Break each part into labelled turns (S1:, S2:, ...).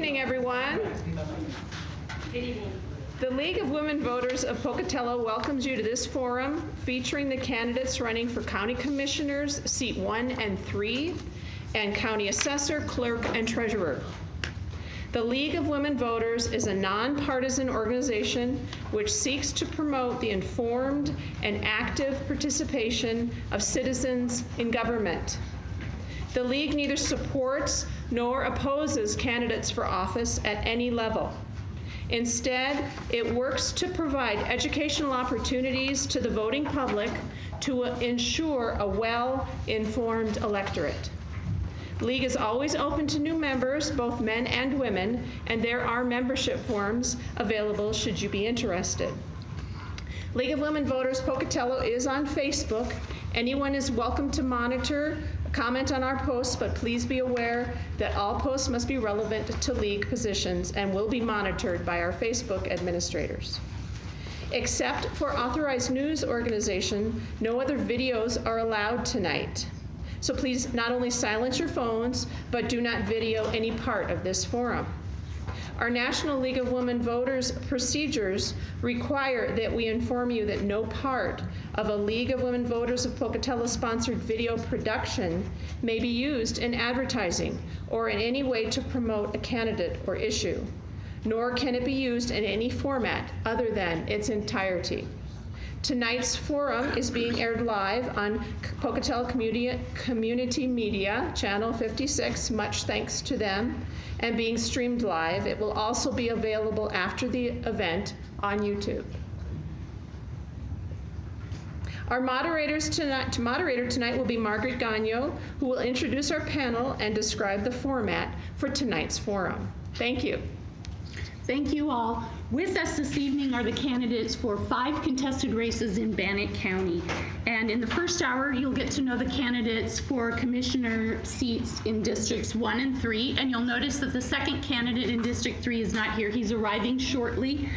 S1: evening, everyone.
S2: Good evening.
S1: The League of Women Voters of Pocatello welcomes you to this forum featuring the candidates running for County Commissioners, Seat 1 and 3, and County Assessor, Clerk, and Treasurer. The League of Women Voters is a nonpartisan organization which seeks to promote the informed and active participation of citizens in government. The League neither supports nor opposes candidates for office at any level. Instead, it works to provide educational opportunities to the voting public to ensure a well-informed electorate. League is always open to new members, both men and women, and there are membership forms available should you be interested. League of Women Voters Pocatello is on Facebook. Anyone is welcome to monitor, comment on our posts, but please be aware that all posts must be relevant to League positions and will be monitored by our Facebook administrators. Except for authorized news organization, no other videos are allowed tonight. So please not only silence your phones, but do not video any part of this forum. Our National League of Women Voters procedures require that we inform you that no part of a League of Women Voters of Pocatello sponsored video production may be used in advertising or in any way to promote a candidate or issue, nor can it be used in any format other than its entirety. Tonight's forum is being aired live on Pocatello Community Media, Channel 56, much thanks to them, and being streamed live. It will also be available after the event on YouTube. Our moderator tonight will be Margaret Gagno, who will introduce our panel and describe the format for tonight's forum. Thank you.
S2: Thank you all. With us this evening are the candidates for 5 contested races in Bannock County. And in the first hour, you'll get to know the candidates for commissioner seats in Districts 1 and 3. And you'll notice that the second candidate in District 3 is not here. He's arriving shortly.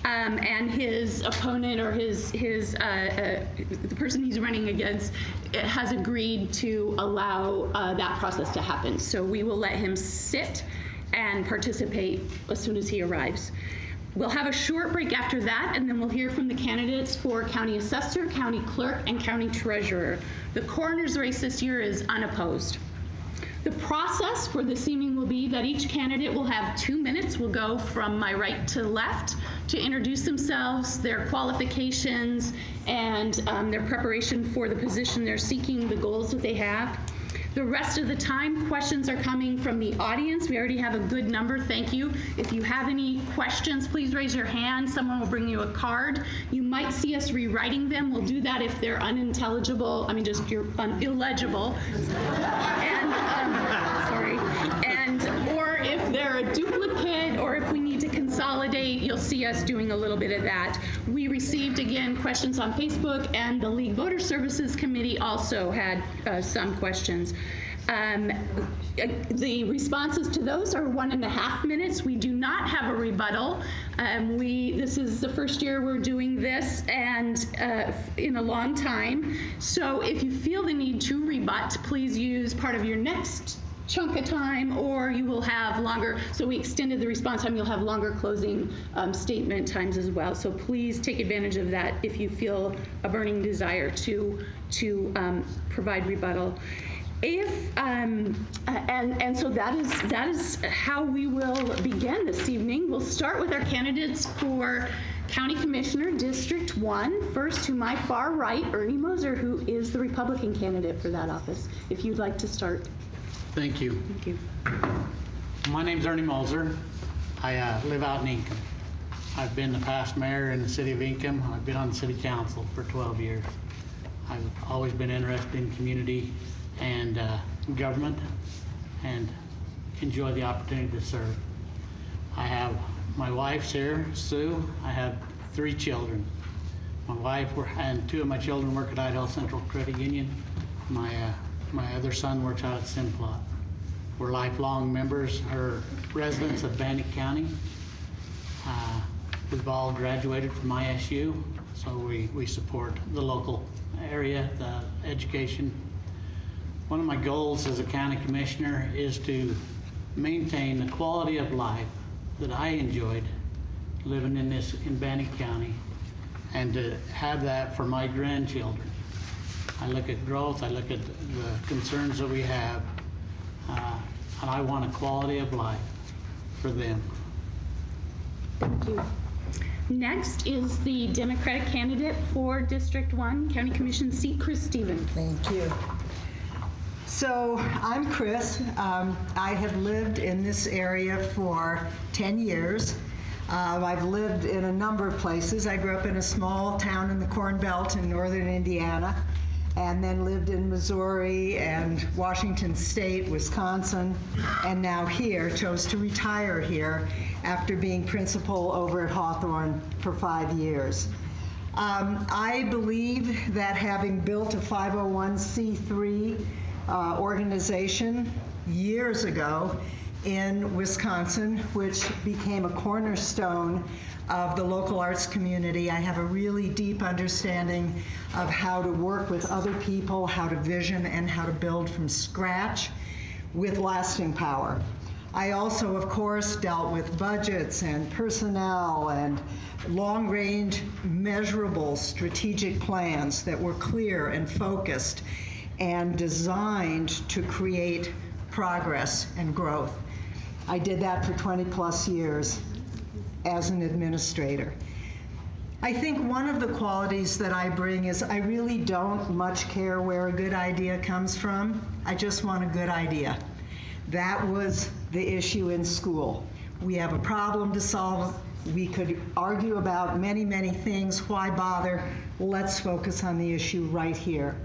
S2: And his opponent, or the person he's running against, has agreed to allow that process to happen. So we will let him sit and participate as soon as he arrives. We'll have a short break after that, and then we'll hear from the candidates for County Assessor, County Clerk, and County Treasurer. The coroner's race this year is unopposed. The process for this evening will be that each candidate will have 2 minutes. We'll go from my right to left to introduce themselves, their qualifications, and their preparation for the position they're seeking, the goals that they have. The rest of the time, questions are coming from the audience. We already have a good number, thank you. If you have any questions, please raise your hand. Someone will bring you a card. You might see us rewriting them. We'll do that if they're unintelligible, you're illegible. Or if they're a duplicate, or if we need to consolidate, you'll see us doing a little bit of that. We received, again, questions on Facebook, and the League Voter Services Committee also had some questions. The responses to those are 1.5 minutes. We do not have a rebuttal. This is the first year we're doing this, and in a long time. So if you feel the need to rebut, please use part of your next chunk of time, or you will have longer. So we extended the response time. You'll have longer closing statement times as well. So please take advantage of that if you feel a burning desire to provide rebuttal. So that is how we will begin this evening. We'll start with our candidates for County Commissioner, District 1. First, to my far right, Ernie Moser, who is the Republican candidate for that office. If you'd like to start.
S3: Thank you.
S2: Thank you.
S3: My name's Ernie Moser. I live out in Ingham. I've been the past mayor in the city of Ingham. I've been on the city council for 12 years. I've always been interested in community and government, and enjoy the opportunity to serve. I have my wife's here, Sue. I have 3 children. My wife and 2 of my children work at Idaho Central Credit Union. My other son works out at Simplot. We're lifelong members or residents of Bannock County. We've all graduated from ISU, so we support the local area, the education. One of my goals as a county commissioner is to maintain the quality of life that I enjoyed living in Bannock County, and to have that for my grandchildren. I look at growth, I look at the concerns that we have, and I want a quality of life for them.
S2: Thank you. Next is the Democratic candidate for District 1 County Commission seat, Chris Stevens.
S4: Thank you. So I'm Chris. I have lived in this area for 10 years. I've lived in a number of places. I grew up in a small town in the Corn Belt in northern Indiana, and then lived in Missouri and Washington State, Wisconsin, and now here. Chose to retire here after being principal over at Hawthorne for 5 years. I believe that having built a 501c3 organization years ago in Wisconsin, which became a cornerstone of the local arts community, I have a really deep understanding of how to work with other people, how to vision, and how to build from scratch with lasting power. I also, of course, dealt with budgets and personnel and long-range, measurable strategic plans that were clear and focused and designed to create progress and growth. I did that for 20+ years as an administrator. I think one of the qualities that I bring is I really don't much care where a good idea comes from. I just want a good idea. That was the issue in school. We have a problem to solve. We could argue about many, many things. Why bother? Let's focus on the issue right here.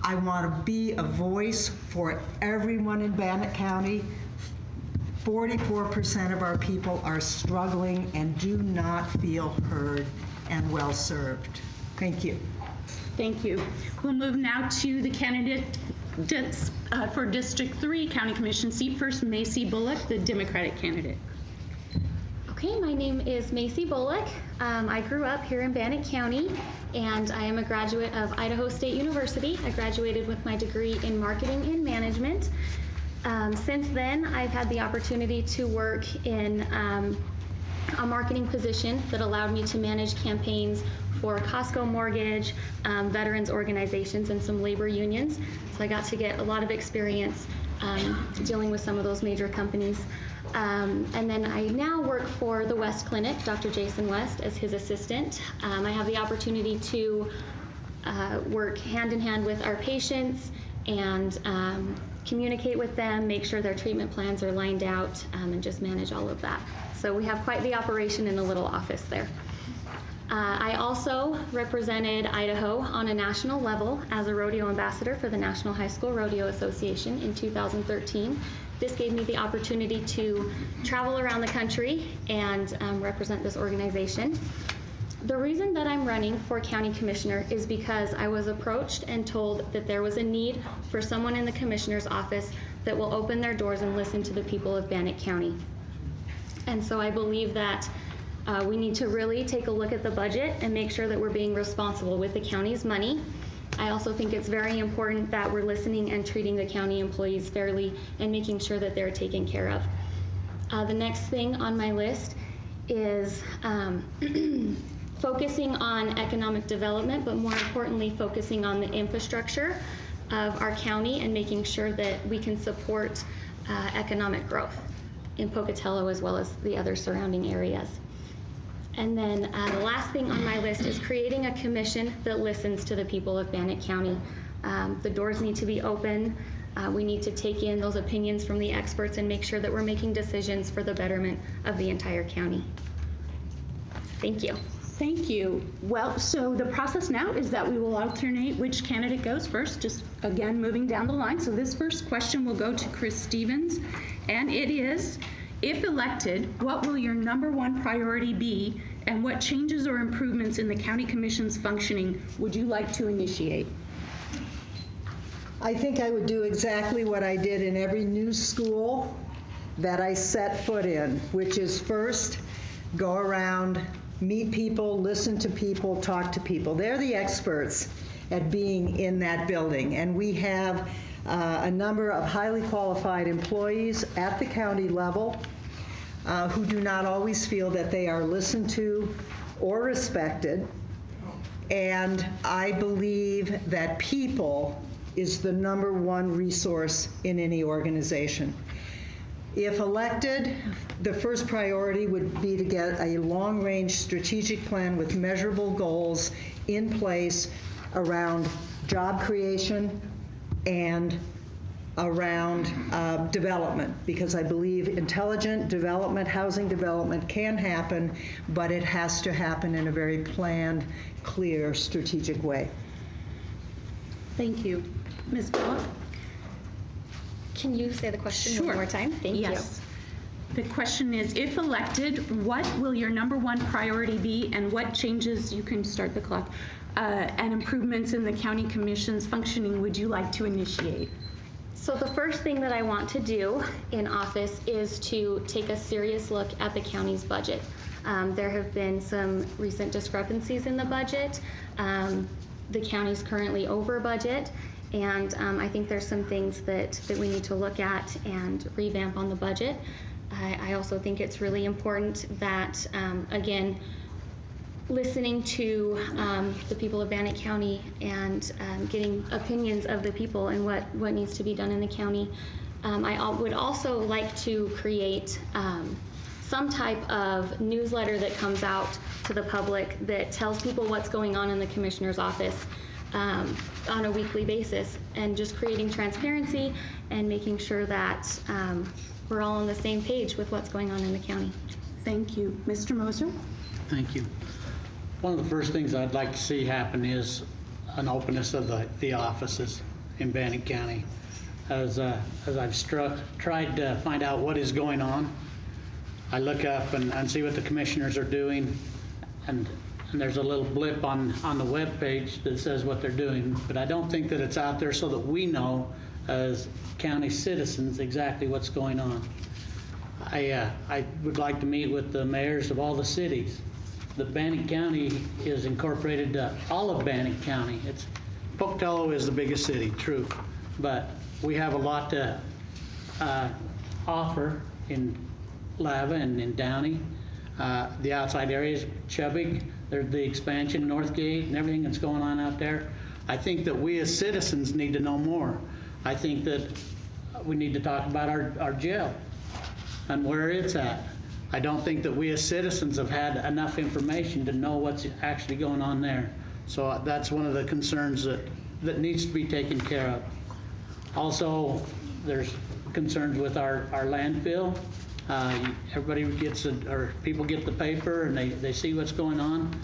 S4: I want to be a voice for everyone in Bannock County. 44% of our people are struggling and do not feel heard and well served. Thank you.
S2: Thank you. We'll move now to the candidate for District 3 County Commission seat. First, Macy Bullock, the Democratic candidate.
S5: Okay, my name is Macy Bullock. I grew up here in Bannock County, and I am a graduate of Idaho State University. I graduated with my degree in marketing and management. Since then, I've had the opportunity to work in a marketing position that allowed me to manage campaigns for Costco Mortgage, veterans organizations, and some labor unions. So I got to get a lot of experience dealing with some of those major companies. And then I now work for the West Clinic, Dr. Jason West, as his assistant. I have the opportunity to work hand in hand with our patients and communicate with them, make sure their treatment plans are lined out, and just manage all of that. So we have quite the operation in a little office there. I also represented Idaho on a national level as a rodeo ambassador for the National High School Rodeo Association in 2013. This gave me the opportunity to travel around the country and represent this organization. The reason that I'm running for county commissioner is because I was approached and told that there was a need for someone in the commissioner's office that will open their doors and listen to the people of Bannock County. And so I believe that we need to really take a look at the budget and make sure that we're being responsible with the county's money. I also think it's very important that we're listening and treating the county employees fairly and making sure that they're taken care of. The next thing on my list is focusing on economic development, but more importantly, focusing on the infrastructure of our county and making sure that we can support economic growth in Pocatello as well as the other surrounding areas. And then the last thing on my list is creating a commission that listens to the people of Bannock County. The doors need to be open. We need to take in those opinions from the experts and make sure that we're making decisions for the betterment of the entire county. Thank you.
S2: Thank you. Well, so the process now is that we will alternate which candidate goes first, just again moving down the line. So this first question will go to Chris Stevens, and it is, if elected, what will your #1 priority be, and what changes or improvements in the county commission's functioning would you like to initiate?
S4: I think I would do exactly what I did in every new school that I set foot in, which is first go around, meet people, listen to people, talk to people. They're the experts at being in that building, and we have a number of highly qualified employees at the county level who do not always feel that they are listened to or respected. And I believe that people is the number one resource in any organization. If elected, the first priority would be to get a long-range strategic plan with measurable goals in place around job creation and around development, because I believe intelligent development, housing development can happen, but it has to happen in a very planned, clear, strategic way.
S2: Thank you. Ms. Bullock?
S5: Can you say the question
S2: Sure.
S5: one more time? Thank you.
S2: Yes. The question is, if elected, what will your number one priority be, and what changes, you can start the clock, and improvements in the county commission's functioning would you like to initiate?
S5: So the first thing that I want to do in office is to take a serious look at the county's budget. There have been some recent discrepancies in the budget. The county's currently over budget, and I think there's some things that we need to look at and revamp on the budget. I also think it's really important that, again, listening to the people of Bannock County and getting opinions of the people and what needs to be done in the county. I would also like to create some type of newsletter that comes out to the public that tells people what's going on in the commissioner's office on a weekly basis, and just creating transparency and making sure that we're all on the same page with what's going on in the county.
S2: Thank you. Mr. Moser?
S3: Thank you. One of the first things I'd like to see happen is an openness of the offices in Bannock County. As I've tried to find out what is going on, I look up and see what the commissioners are doing, and there's a little blip on the web page that says what they're doing, but I don't think that it's out there so that we know as county citizens exactly what's going on. I would like to meet with the mayors of all the cities. The Bannock County is incorporated to all of Bannock County. Pocatello is the biggest city, true, but we have a lot to offer in Lava and in Downey. The outside areas, Chubbuck, there's the expansion, Northgate, and everything that's going on out there. I think that we as citizens need to know more. I think that we need to talk about our jail and where it's at. I don't think that we as citizens have had enough information to know what's actually going on there. So that's one of the concerns that needs to be taken care of. Also, there's concerns with our landfill. Everybody gets or people get the paper and they see what's going on.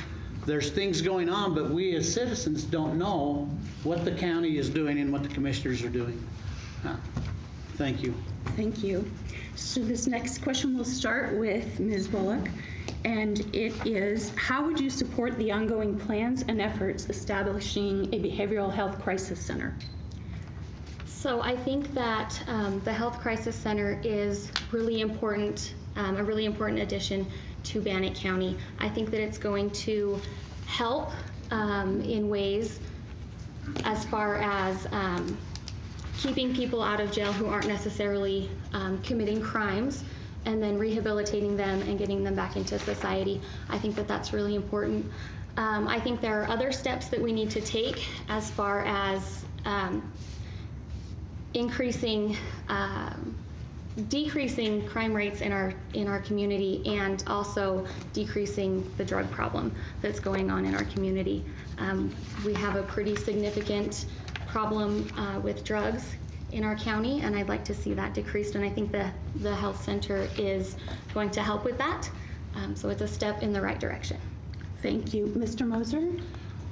S3: There's things going on, but we as citizens don't know what the county is doing and what the commissioners are doing. Thank you.
S2: Thank you. So this next question will start with Ms. Bullock, and it is, how would you support the ongoing plans and efforts establishing a behavioral health crisis center?
S5: So I think that the Health Crisis Center is really important, a really important addition to Bannock County. I think that it's going to help in ways as far as keeping people out of jail who aren't necessarily committing crimes, and then rehabilitating them and getting them back into society. I think that that's really important. I think there are other steps that we need to take as far as decreasing crime rates in our community, and also decreasing the drug problem that's going on in our community. We have a pretty significant problem with drugs in our county, and I'd like to see that decreased, and I think the health center is going to help with that. So it's a step in the right direction.
S2: Thank you. Mr. Moser?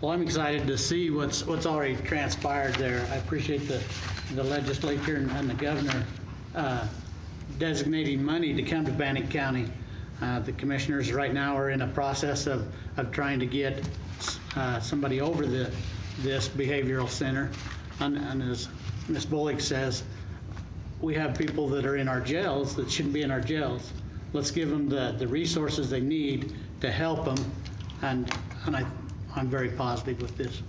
S3: Well, I'm excited to see what's already transpired there. I appreciate the legislature and the governor designating money to come to Bannock County. The commissioners right now are in a process of trying to get somebody over this behavioral center. And as Ms. Bullock says, we have people that are in our jails that shouldn't be in our jails. Let's give them the resources they need to help them. And I'm very positive with this,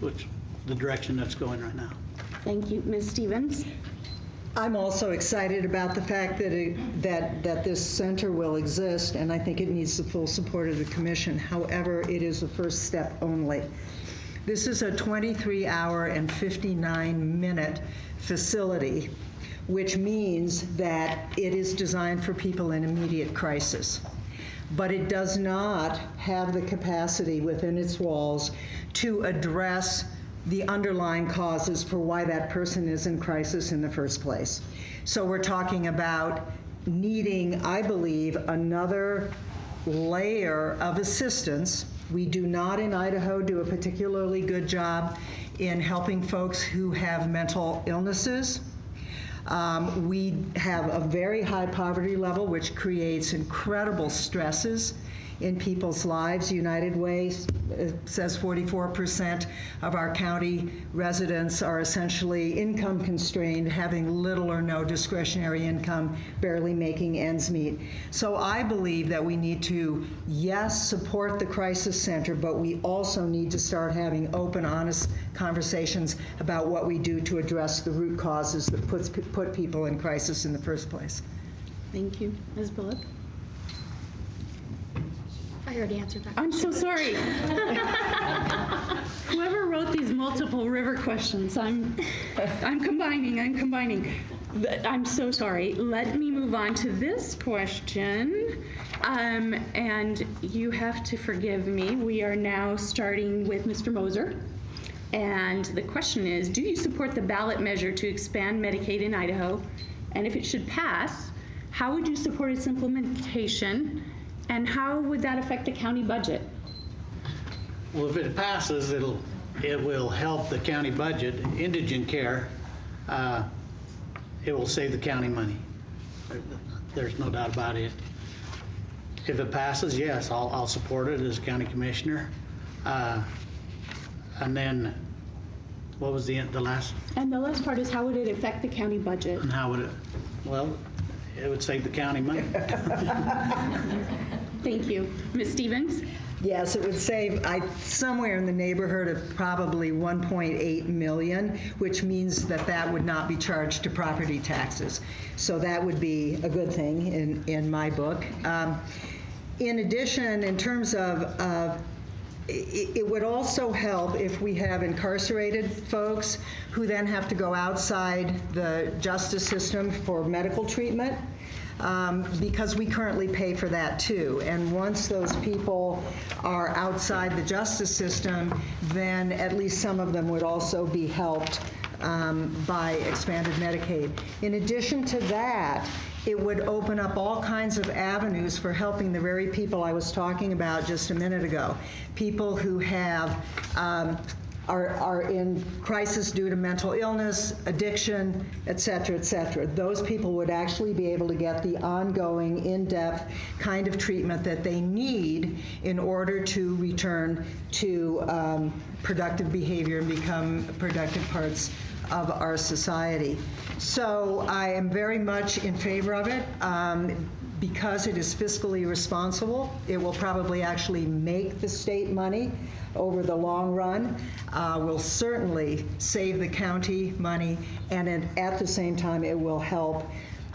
S3: the direction that's going right now.
S2: Thank you. Ms. Stevens?
S4: I'm also excited about the fact that that this center will exist, and I think it needs the full support of the commission. However, it is a first step only. This is a 23-hour and 59-minute facility, which means that it is designed for people in immediate crisis. But it does not have the capacity within its walls to address the underlying causes for why that person is in crisis in the first place. So we're talking about needing, I believe, another layer of assistance. We do not in Idaho do a particularly good job in helping folks who have mental illnesses. We have a very high poverty level, which creates incredible stresses in people's lives. United Way says 44% of our county residents are essentially income constrained, having little or no discretionary income, barely making ends meet. So I believe that we need to, yes, support the crisis center, but we also need to start having open, honest conversations about what we do to address the root causes that put people in crisis in the first place.
S2: Thank you. Ms. Bullock?
S5: I already answered that.
S2: I'm so sorry. Whoever wrote these multiple river questions, I'm combining. I'm so sorry. Let me move on to this question. And you have to forgive me. We are now starting with Mr. Moser. And the question is, do you support the ballot measure to expand Medicaid in Idaho? And if it should pass, how would you support its implementation? And how would that affect the county budget?
S3: Well, if it passes, it will help the county budget. Indigent care, it will save the county money. There's no doubt about it. If it passes, yes, I'll support it as county commissioner. And then, what was the last?
S2: And the last part is, how would it affect the county budget?
S3: And how would it? Well, it would save the county money.
S2: Thank you. Ms. Stevens?
S4: Yes, it would save somewhere in the neighborhood of probably 1.8 million, which means that would not be charged to property taxes. So that would be a good thing in my book. In addition, in terms of it would also help if we have incarcerated folks who then have to go outside the justice system for medical treatment. Because we currently pay for that too. And once those people are outside the justice system, then at least some of them would also be helped by expanded Medicaid. In addition to that, it would open up all kinds of avenues for helping the very people I was talking about just a minute ago. People who have are in crisis due to mental illness, addiction, et cetera, et cetera. Those people would actually be able to get the ongoing, in-depth kind of treatment that they need in order to return to productive behavior and become productive parts of our society. So I am very much in favor of it. Because it is fiscally responsible, it will probably actually make the state money over the long run, will certainly save the county money, and at the same time it will help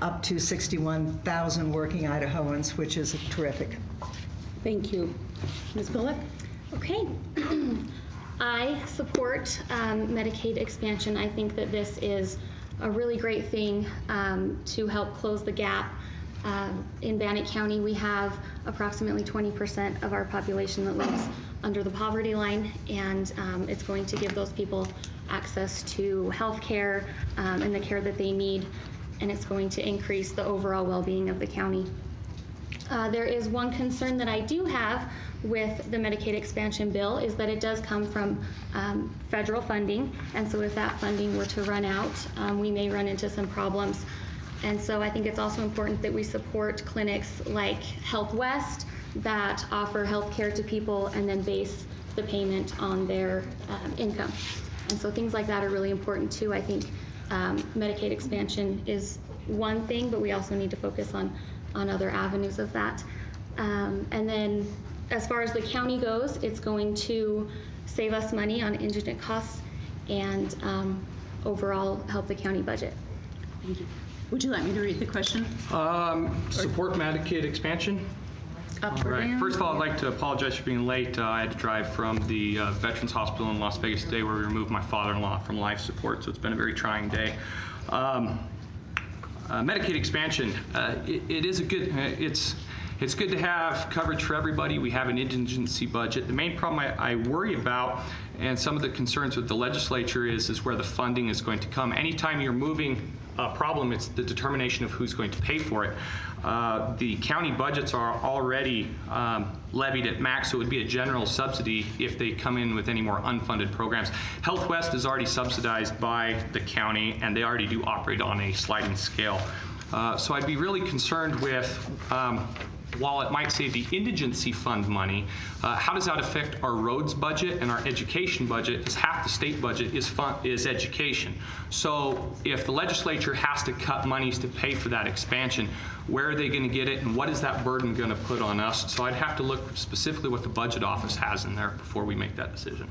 S4: up to 61,000 working Idahoans, which is terrific.
S2: Thank you. Ms. Bullock?
S5: Okay. I support Medicaid expansion. I think that this is a really great thing to help close the gap. In Bannock County, we have approximately 20% of our population that lives under the poverty line, and it's going to give those people access to health care and the care that they need, and it's going to increase the overall well-being of the county. There is one concern that I do have with the Medicaid expansion bill is that it does come from federal funding, and so if that funding were to run out, we may run into some problems. And so I think it's also important that we support clinics like Health West that offer health care to people and then base the payment on their income. And so things like that are really important too. I think Medicaid expansion is one thing, but we also need to focus on other avenues of that. And then as far as the county goes, it's going to save us money on indigent costs and overall help the county budget.
S2: Thank you. Would you like me to read the question?
S6: Support Medicaid expansion.
S2: Up or
S6: Right.
S2: down?
S6: First of all, I'd like to apologize for being late. I had to drive from the Veterans Hospital in Las Vegas today, where we removed my father-in-law from life support, so it's been a very trying day. Medicaid expansion, it is a good, it's good to have coverage for everybody. We have an indigency budget. The main problem I worry about, and some of the concerns with the legislature is where the funding is going to come. Anytime you're moving a problem, it's the determination of who's going to pay for it. The county budgets are already levied at max, so it would be a general subsidy if they come in with any more unfunded programs. Health West is already subsidized by the county, and they already do operate on a sliding scale. So I'd be really concerned with, while it might save the indigency fund money, how does that affect our roads budget and our education budget? Because half the state budget is education. So if the legislature has to cut monies to pay for that expansion, where are they going to get it, and what is that burden going to put on us? So I'd have to look specifically what the budget office has in there before we make that decision.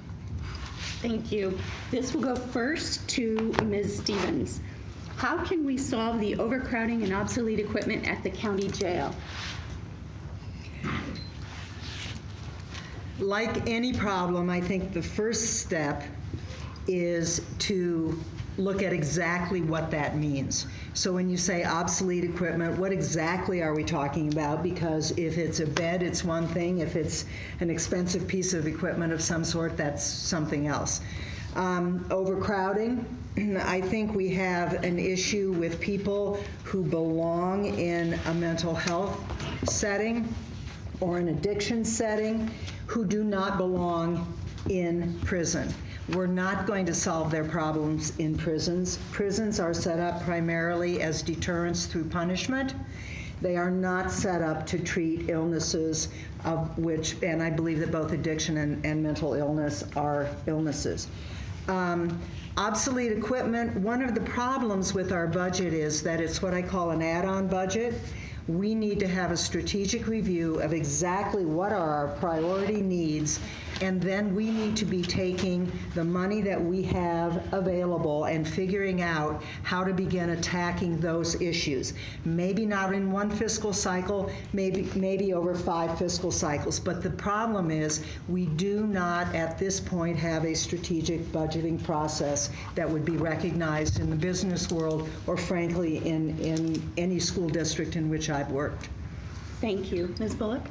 S2: Thank you. This will go first to Ms. Stevens. How can we solve the overcrowding and obsolete equipment at the county jail?
S4: Like any problem, I think the first step is to look at exactly what that means. So when you say obsolete equipment, what exactly are we talking about? Because if it's a bed, it's one thing. If it's an expensive piece of equipment of some sort, that's something else. Overcrowding, I think we have an issue with people who belong in a mental health setting or an addiction setting who do not belong in prison. We're not going to solve their problems in prisons. Prisons are set up primarily as deterrents through punishment. They are not set up to treat illnesses of which, and I believe that both addiction and mental illness are illnesses. Obsolete equipment, one of the problems with our budget is that it's what I call an add-on budget. We need to have a strategic review of exactly what are our priority needs, and then we need to be taking the money that we have available and figuring out how to begin attacking those issues. Maybe not in one fiscal cycle, maybe over 5 fiscal cycles, but the problem is we do not at this point have a strategic budgeting process that would be recognized in the business world or frankly in any school district in which I've worked.
S2: Thank you. Ms. Bullock?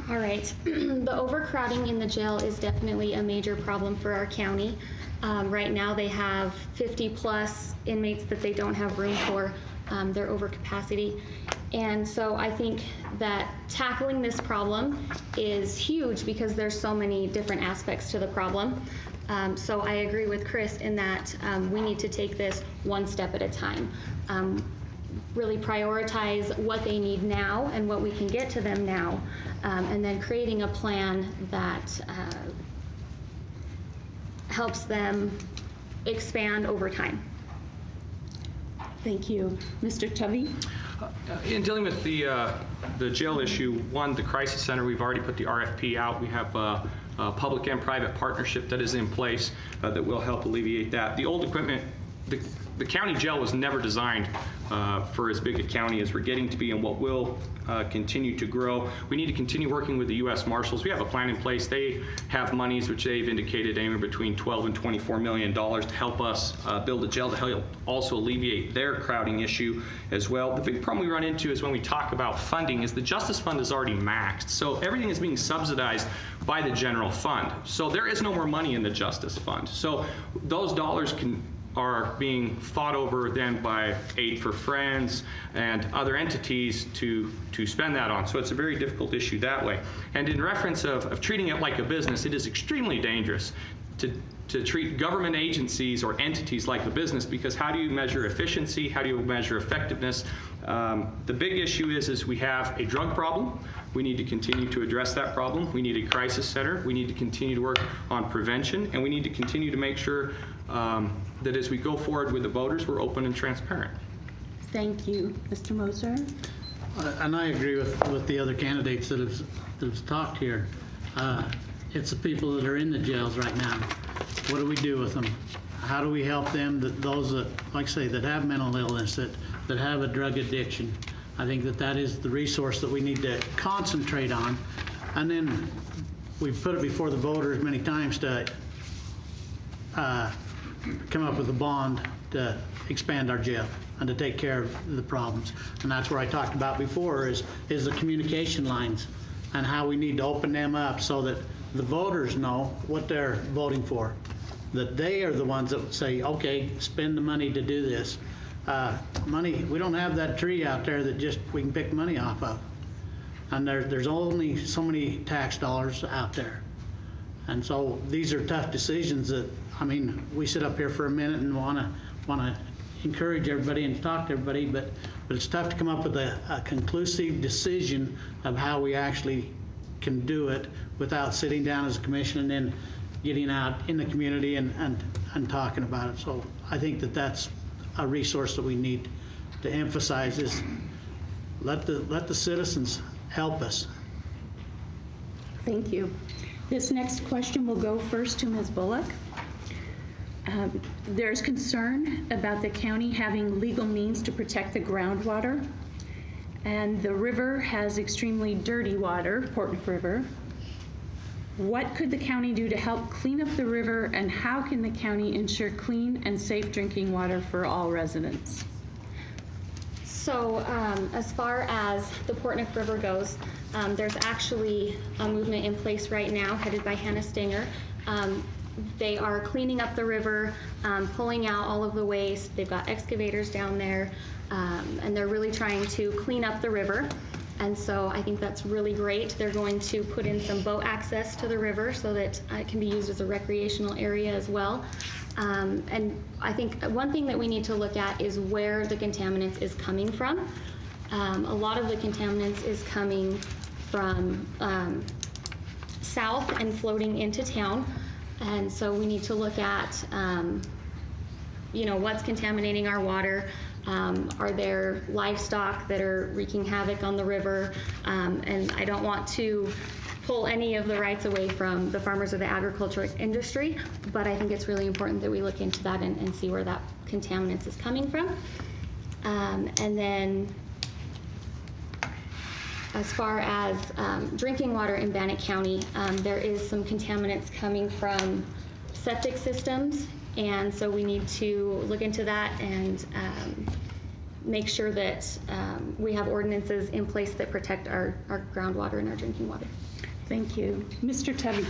S5: All right. The overcrowding in the jail is definitely a major problem for our county. Right now they have 50+ inmates that they don't have room for. They're over capacity. And so I think that tackling this problem is huge because there's so many different aspects to the problem. So I agree with Chris in that we need to take this one step at a time. Really prioritize what they need now and what we can get to them now, and then creating a plan that helps them expand over time.
S2: Thank you. Mr. Tubby?
S6: In dealing with the jail issue, one, the crisis center, we've already put the RFP out. We have a public and private partnership that is in place that will help alleviate that. The old equipment, the county jail was never designed for as big a county as we're getting to be and what will continue to grow. We need to continue working with the U.S. Marshals. We have a plan in place. They have monies which they've indicated anywhere between $12 and $24 million to help us build a jail to help also alleviate their crowding issue as well. The big problem we run into is when we talk about funding is the Justice Fund is already maxed. So everything is being subsidized by the general fund. So there is no more money in the Justice Fund. So those dollars are being fought over then by Aid for Friends and other entities to spend that on. So it's a very difficult issue that way. And in reference of treating it like a business, it is extremely dangerous to treat government agencies or entities like a business, because how do you measure efficiency? How do you measure effectiveness? The big issue is we have a drug problem. We need to continue to address that problem. We need a crisis center. We need to continue to work on prevention, and we need to continue to make sure that as we go forward with the voters, we're open and transparent.
S2: Thank you. Mr. Moser?
S3: And I agree with the other candidates that have talked here. It's the people that are in the jails right now. What do we do with them? how do we help them, those that, like I say, that have mental illness, that have a drug addiction. I think that is the resource that we need to concentrate on. And then we've put it before the voters many times to come up with a bond to expand our jail and to take care of the problems. And that's where I talked about before is the communication lines and how we need to open them up so that the voters know what they're voting for, that they are the ones that would say, okay, spend the money to do this. Money, we don't have that tree out there that just we can pick money off of. And there's only so many tax dollars out there. And so these are tough decisions that, I mean, we sit up here for a minute and want to encourage everybody and talk to everybody, but it's tough to come up with a conclusive decision of how we actually can do it without sitting down as a commission and then getting out in the community and talking about it. So I think that's a resource that we need to emphasize is let the citizens help us.
S2: Thank you. This next question will go first to Ms. Bullock. There's concern about the county having legal means to protect the groundwater, and the river has extremely dirty water, Portneuf River. What could the county do to help clean up the river, and how can the county ensure clean and safe drinking water for all residents?
S5: So as far as the Portneuf River goes, there's actually a movement in place right now headed by Hannah Stinger. They are cleaning up the river, pulling out all of the waste. They've got excavators down there, and they're really trying to clean up the river. And so I think that's really great. They're going to put in some boat access to the river so that it can be used as a recreational area as well. And I think one thing that we need to look at is where the contaminants is coming from. A lot of the contaminants is coming from south and floating into town. And so we need to look at, what's contaminating our water. Are there livestock that are wreaking havoc on the river? And I don't want to pull any of the rights away from the farmers or the agriculture industry, but I think it's really important that we look into that and see where that contaminants is coming from. And then as far as drinking water in Bannock County, there is some contaminants coming from septic systems, and so we need to look into that and make sure that we have ordinances in place that protect our groundwater and our drinking water.
S2: Thank you. Mr. Tubby.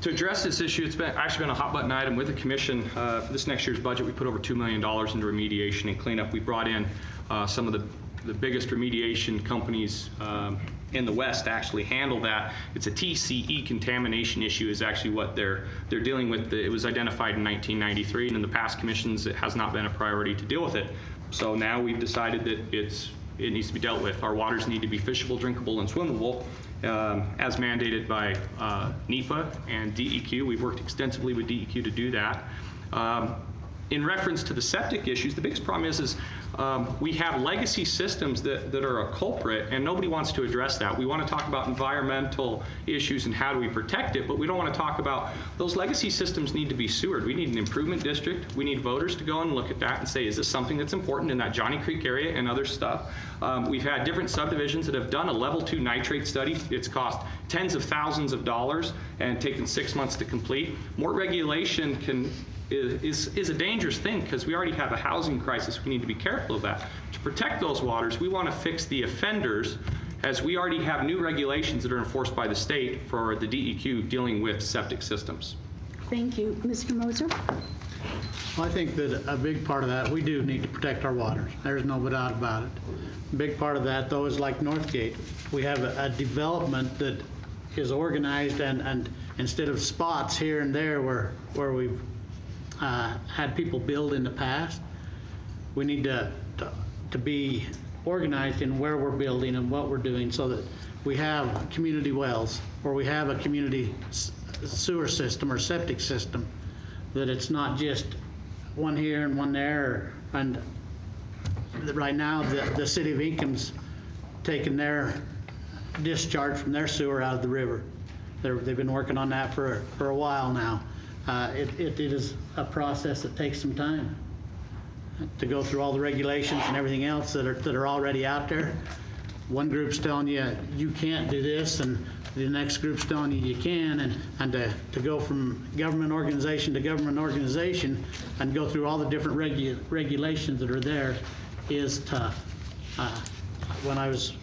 S6: To address this issue, it's actually been a hot button item with the commission. For this next year's budget, we put over $2 million into remediation and cleanup. We brought in some of the biggest remediation companies in the West to actually handle that. It's a TCE contamination issue is actually what they're dealing with. It was identified in 1993, and in the past commissions, it has not been a priority to deal with it. So now we've decided that it needs to be dealt with. Our waters need to be fishable, drinkable, and swimmable, as mandated by NEPA and DEQ. We've worked extensively with DEQ to do that. In reference to the septic issues, the biggest problem is we have legacy systems that are a culprit, and nobody wants to address that. We want to talk about environmental issues and how do we protect it, but we don't want to talk about those legacy systems need to be sewered. We need an improvement district. We need voters to go and look at that and say, is this something that's important in that Johnny Creek area and other stuff? We've had different subdivisions that have done a level 2 nitrate study. It's cost tens of thousands of dollars and taken 6 months to complete. More regulation is a dangerous thing because we already have a housing crisis. We need to be careful of that. To protect those waters, we want to fix the offenders, as we already have new regulations that are enforced by the state for the DEQ dealing with septic systems.
S2: Thank you. Mr. Moser?
S3: Well, I think that a big part of that, we do need to protect our waters. There's no doubt about it. A big part of that, though, is like Northgate. We have a development that is organized, and instead of spots here and there where we've had people build in the past, we need to be organized in where we're building and what we're doing so that we have community wells or we have a community sewer system or septic system, that it's not just one here and one there. And right now the city of Income's taken their discharge from their sewer out of the river. They've been working on that for a while now. It is a process that takes some time to go through all the regulations and everything else that are already out there. One group's telling you you can't do this, and the next group's telling you you can, and to go from government organization to government organization and go through all the different regulations that are there is tough. When I was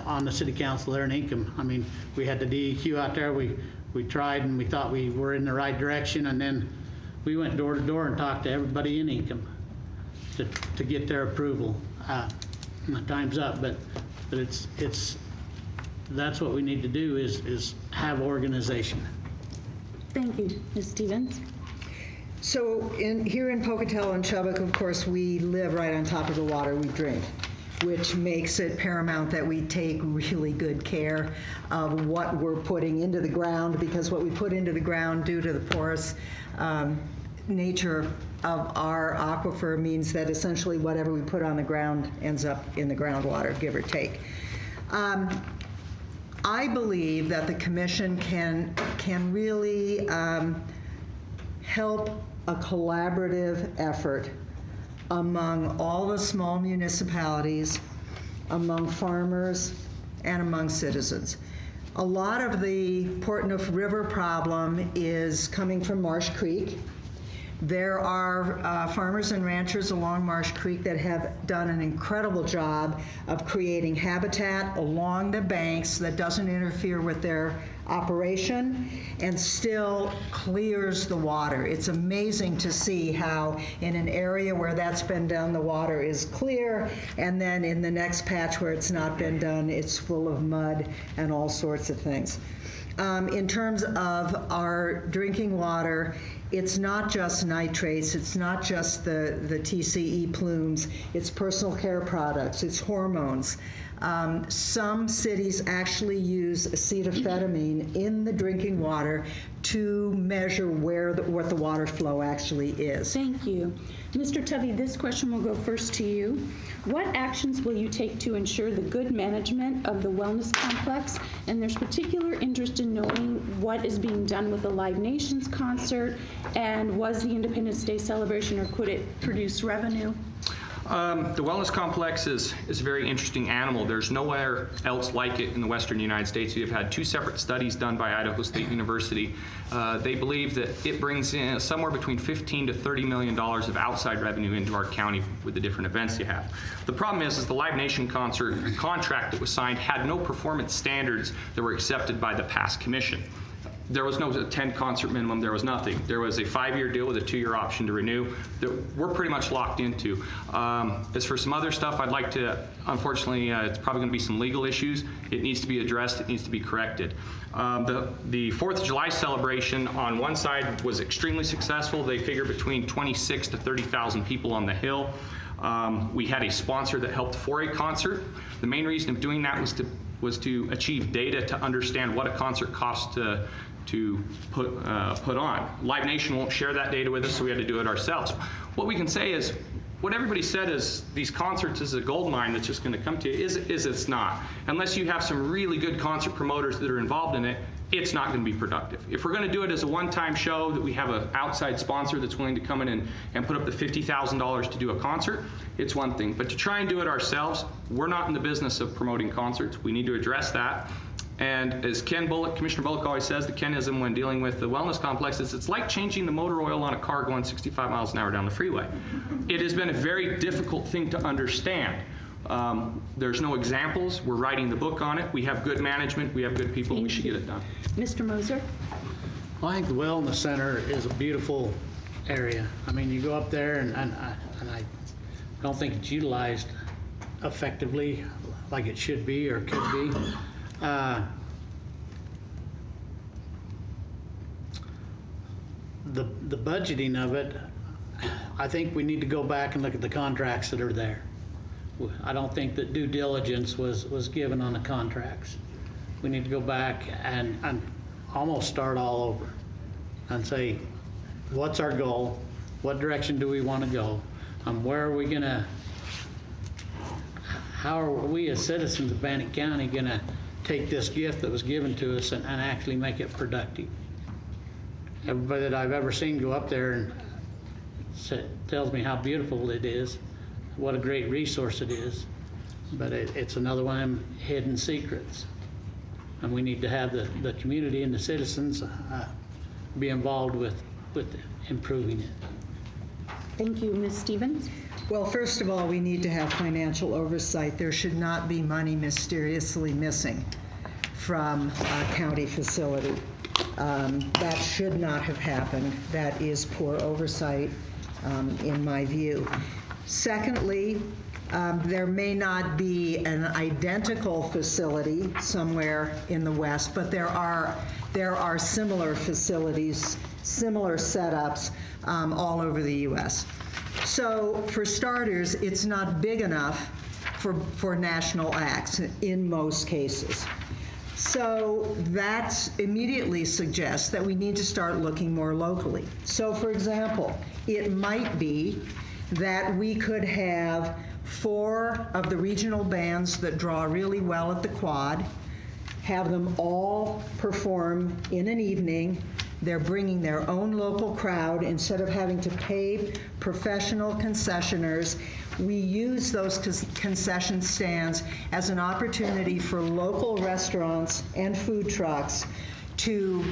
S3: on the city council there in Ingham, I mean, we had the DEQ out there. We tried and we thought we were in the right direction, and then we went door to door and talked to everybody in Ingham to get their approval. My time's up, but it's that's what we need to do is have organization.
S2: Thank you, Ms. Stevens.
S4: So here in Pocatello and Chubbuck, of course, we live right on top of the water we drink, which makes it paramount that we take really good care of what we're putting into the ground, because what we put into the ground due to the porous nature of our aquifer means that essentially whatever we put on the ground ends up in the groundwater, give or take. I believe that the commission can really help a collaborative effort among all the small municipalities, among farmers, and among citizens. A lot of the Portneuf River problem is coming from Marsh Creek. There are farmers and ranchers along Marsh Creek that have done an incredible job of creating habitat along the banks that doesn't interfere with their operation and still clears the water. It's amazing to see how in an area where that's been done, the water is clear, and then in the next patch where it's not been done, it's full of mud and all sorts of things. In terms of our drinking water, it's not just nitrates, it's not just the TCE plumes, it's personal care products, it's hormones. Some cities actually use acetaminophen in the drinking water to measure what the water flow actually is.
S2: Thank you. Mr. Tubby, this question will go first to you. What actions will you take to ensure the good management of the wellness complex? And there's particular interest in knowing what is being done with the Live Nations concert, and was the Independence Day celebration, or could it produce revenue?
S6: The wellness complex is a very interesting animal. There's nowhere else like it in the western United States. We have had 2 separate studies done by Idaho State University. They believe that it brings in somewhere between $15 to $30 million of outside revenue into our county with the different events you have. The problem is the Live Nation concert contract that was signed had no performance standards that were accepted by the past commission. There was no 10 concert minimum, there was nothing. There was a 5-year deal with a 2-year option to renew that we're pretty much locked into. As for some other stuff, I'd like to, unfortunately, it's probably gonna be some legal issues. It needs to be addressed, it needs to be corrected. The 4th of July celebration on one side was extremely successful. They figure between 26 to 30,000 people on the hill. We had a sponsor that helped for a concert. The main reason of doing that was to achieve data to understand what a concert costs to put on. Live Nation won't share that data with us, so we had to do it ourselves. What we can say is, what everybody said is these concerts is a gold mine that's just going to come to you, is it's not. Unless you have some really good concert promoters that are involved in it, it's not going to be productive. If we're going to do it as a one-time show that we have an outside sponsor that's willing to come in and put up the $50,000 to do a concert, it's one thing. But to try and do it ourselves, we're not in the business of promoting concerts. We need to address that. And as Commissioner Bullock always says, the Kenism when dealing with the wellness complex is it's like changing the motor oil on a car going 65 miles an hour down the freeway. It has been a very difficult thing to understand. There's no examples. We're writing the book on it. We have good management. We have good people. We should get it done.
S2: Mr. Moser?
S3: Well, I think the Wellness Center is a beautiful area. I mean, you go up there, and I don't think it's utilized effectively like it should be or could be. The budgeting of it, I think we need to go back and look at the contracts that are there. I don't think that due diligence was given on the contracts. We need to go back and almost start all over and say, what's our goal? What direction do we want to go? Where are we gonna, how are we as citizens of Bannock County gonna take this gift that was given to us and actually make it productive? everybody that I've ever seen go up there and tells me how beautiful it is, what a great resource it is. But it's another one of them hidden secrets. And we need to have the community and the citizens be involved with improving it.
S2: Thank you, Ms. Stevens.
S4: Well, first of all, we need to have financial oversight. There should not be money mysteriously missing from a county facility. That should not have happened. That is poor oversight, in my view. Secondly, there may not be an identical facility somewhere in the West, but there are similar facilities, similar setups all over the U.S. So for starters, it's not big enough for national acts in most cases. So that immediately suggests that we need to start looking more locally. So for example, it might be that we could have 4 of the regional bands that draw really well at the Quad, have them all perform in an evening. They're bringing their own local crowd instead of having to pay professional concessioners. We use those concession stands as an opportunity for local restaurants and food trucks to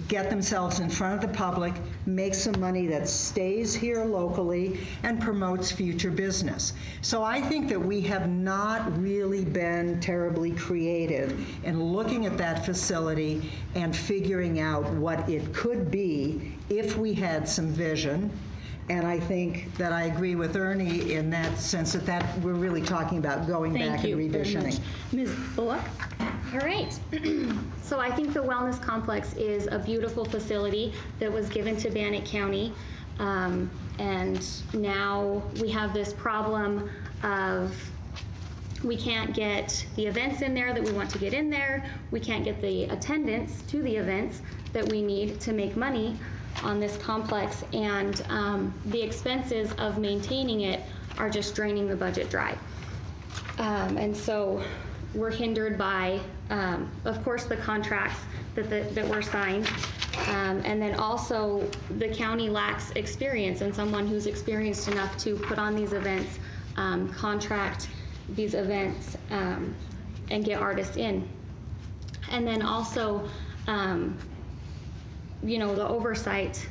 S4: get themselves in front of the public, make some money that stays here locally, and promotes future business. So I think that we have not really been terribly creative in looking at that facility and figuring out what it could be if we had some vision. And I think that I agree with Ernie in that sense that we're really talking about going back and revisioning.
S2: Ms. Bullock?
S5: All right. So I think the wellness complex is a beautiful facility that was given to Bannock County. And now we have this problem of we can't get the events in there that we want to get in there. We can't get the attendance to the events that we need to make money on this complex. And the expenses of maintaining it are just draining the budget dry. And so we're hindered by, of course, the contracts that were signed. And then also the county lacks experience, and someone who's experienced enough to put on these events, contract these events, and get artists in. And then also, the oversight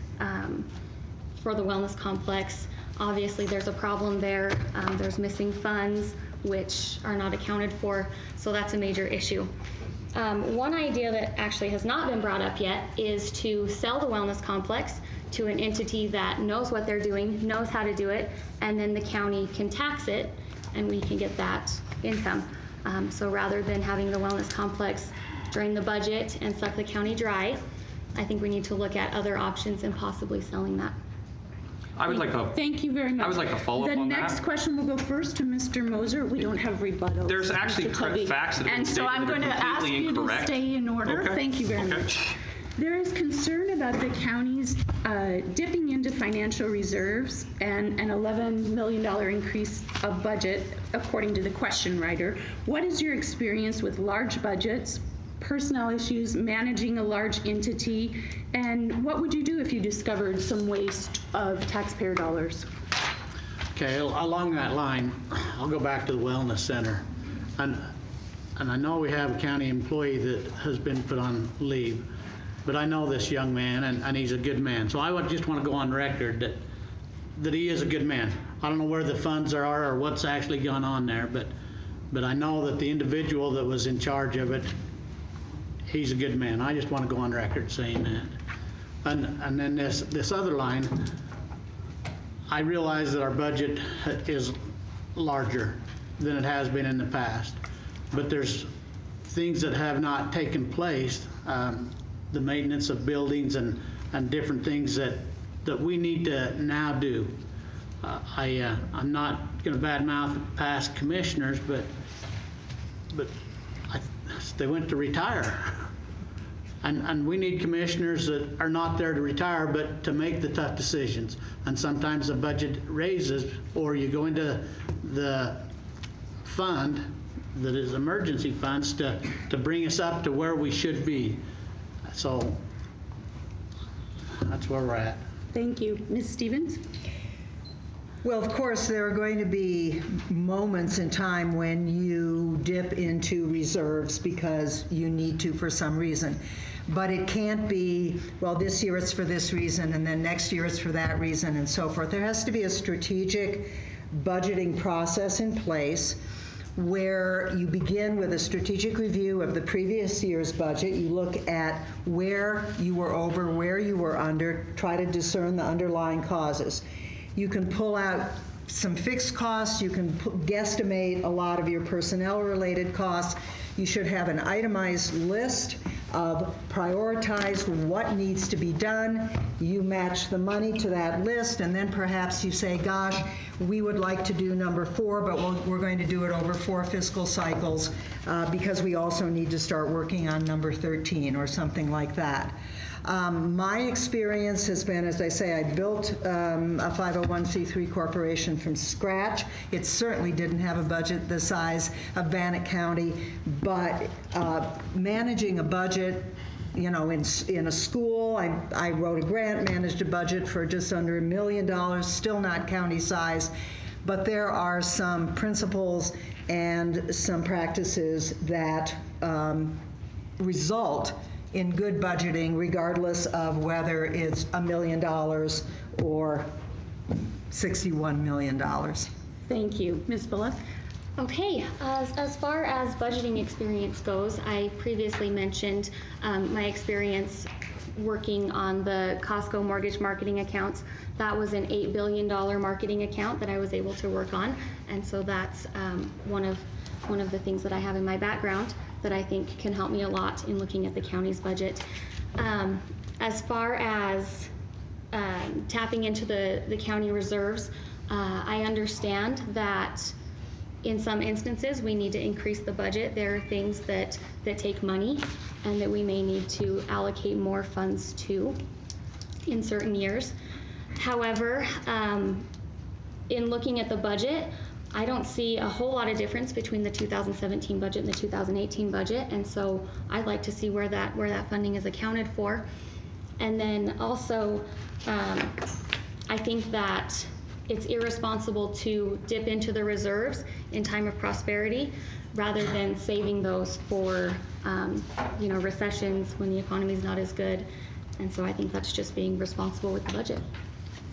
S5: for the wellness complex. Obviously, there's a problem there. There's missing funds, which are not accounted for, so that's a major issue. One idea that actually has not been brought up yet is to sell the wellness complex to an entity that knows what they're doing, knows how to do it, and then the county can tax it, and we can get that income. So rather than having the wellness complex drain the budget and suck the county dry, I think we need to look at other options and possibly selling that.
S6: I would like a.
S2: Thank you very much.
S6: I would like a follow-up on that.
S2: The next question will go first to Mr. Moser. We don't have rebuttals.
S6: There's actually
S2: Mr.
S6: correct
S2: Tubby.
S6: facts that have been
S2: And so
S6: stated
S2: I'm
S6: that are
S2: going to ask
S6: completely
S2: you to
S6: incorrect.
S2: stay in order.
S6: Okay.
S2: Thank you very much. There is concern about the county's dipping into financial reserves and an $11 million increase of budget, according to the question writer. What is your experience with large budgets, personnel issues, managing a large entity, and what would you do if you discovered some waste of taxpayer dollars?
S3: Okay, along that line, I'll go back to the wellness center. And I know we have a county employee that has been put on leave, but I know this young man, and he's a good man. So I would just want to go on record that he is a good man. I don't know where the funds are or what's actually gone on there, but I know that the individual that was in charge of it, he's a good man. I just want to go on record saying that. And then this other line, I realize that our budget is larger than it has been in the past, but there's things that have not taken place, the maintenance of buildings and different things that we need to now do. I'm not going to badmouth past commissioners, but they went to retire. And we need commissioners that are not there to retire, but to make the tough decisions. And sometimes the budget raises, or you go into the fund that is emergency funds to bring us up to where we should be. So that's where we're at.
S2: Thank you. Ms. Stevens?
S4: Well, of course, there are going to be moments in time when you dip into reserves because you need to for some reason. But it can't be, well, this year it's for this reason, and then next year it's for that reason, and so forth. There has to be a strategic budgeting process in place where you begin with a strategic review of the previous year's budget. You look at where you were over, where you were under, try to discern the underlying causes. You can pull out some fixed costs, you can guesstimate a lot of your personnel-related costs. You should have an itemized list of prioritize what needs to be done. You match the money to that list, and then perhaps you say, gosh, we would like to do number 4, but we're going to do it over 4 fiscal cycles because we also need to start working on number 13 or something like that. My experience has been, as I say, I built a 501c3 corporation from scratch. It certainly didn't have a budget the size of Bannock County, but managing a budget, you know, in a school, I wrote a grant, managed a budget for just under $1 million, still not county size, but there are some principles and some practices that result in good budgeting, regardless of whether it's $1 million or $61 million.
S2: Thank you. Ms. Bullock?
S5: Okay, as far as budgeting experience goes, I previously mentioned my experience working on the Costco mortgage marketing accounts. That was an $8 billion marketing account that I was able to work on, and so that's one of the things that I have in my background that I think can help me a lot in looking at the county's budget. As far as tapping into the county reserves, I understand that in some instances we need to increase the budget. There are things that take money and that we may need to allocate more funds to in certain years. However, in looking at the budget, I don't see a whole lot of difference between the 2017 budget and the 2018 budget, and so I'd like to see where that funding is accounted for. And then also, I think that it's irresponsible to dip into the reserves in time of prosperity rather than saving those for recessions when the economy is not as good. And so I think that's just being responsible with the budget.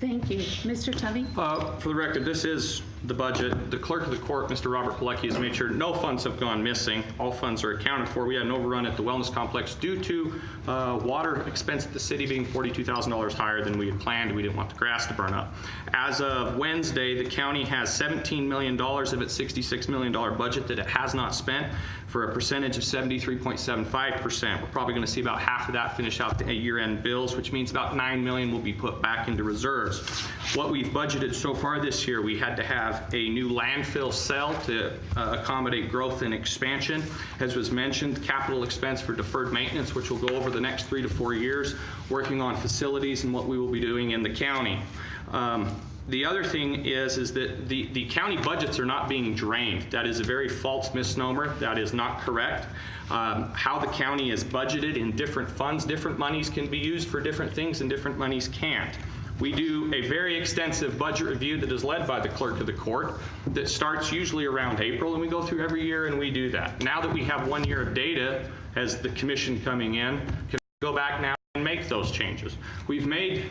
S2: Thank you. Mr. Tubby?
S6: For the record, this is the budget. The clerk of the court, Mr. Robert Pilecki, has made sure no funds have gone missing. All funds are accounted for. We had an overrun at the wellness complex due to water expense at the city being $42,000 higher than we had planned. We didn't want the grass to burn up. As of Wednesday, the county has $17 million of its $66 million budget that it has not spent, for a percentage of 73.75%. We're probably going to see about half of that finish out the year-end bills, which means about $9 million will be put back into reserves. What we've budgeted so far this year, we had to have a new landfill cell to accommodate growth and expansion. As was mentioned, capital expense for deferred maintenance, which will go over the next 3 to 4 years, working on facilities and what we will be doing in the county. The other thing is that the county budgets are not being drained. That is a very false misnomer. That is not correct. How the county is budgeted in different funds, different monies can be used for different things and different monies can't. We do a very extensive budget review that is led by the clerk of the court that starts usually around April, and we go through every year and we do that. Now that we have 1 year of data as the commission coming in, can go back now and make those changes. We've made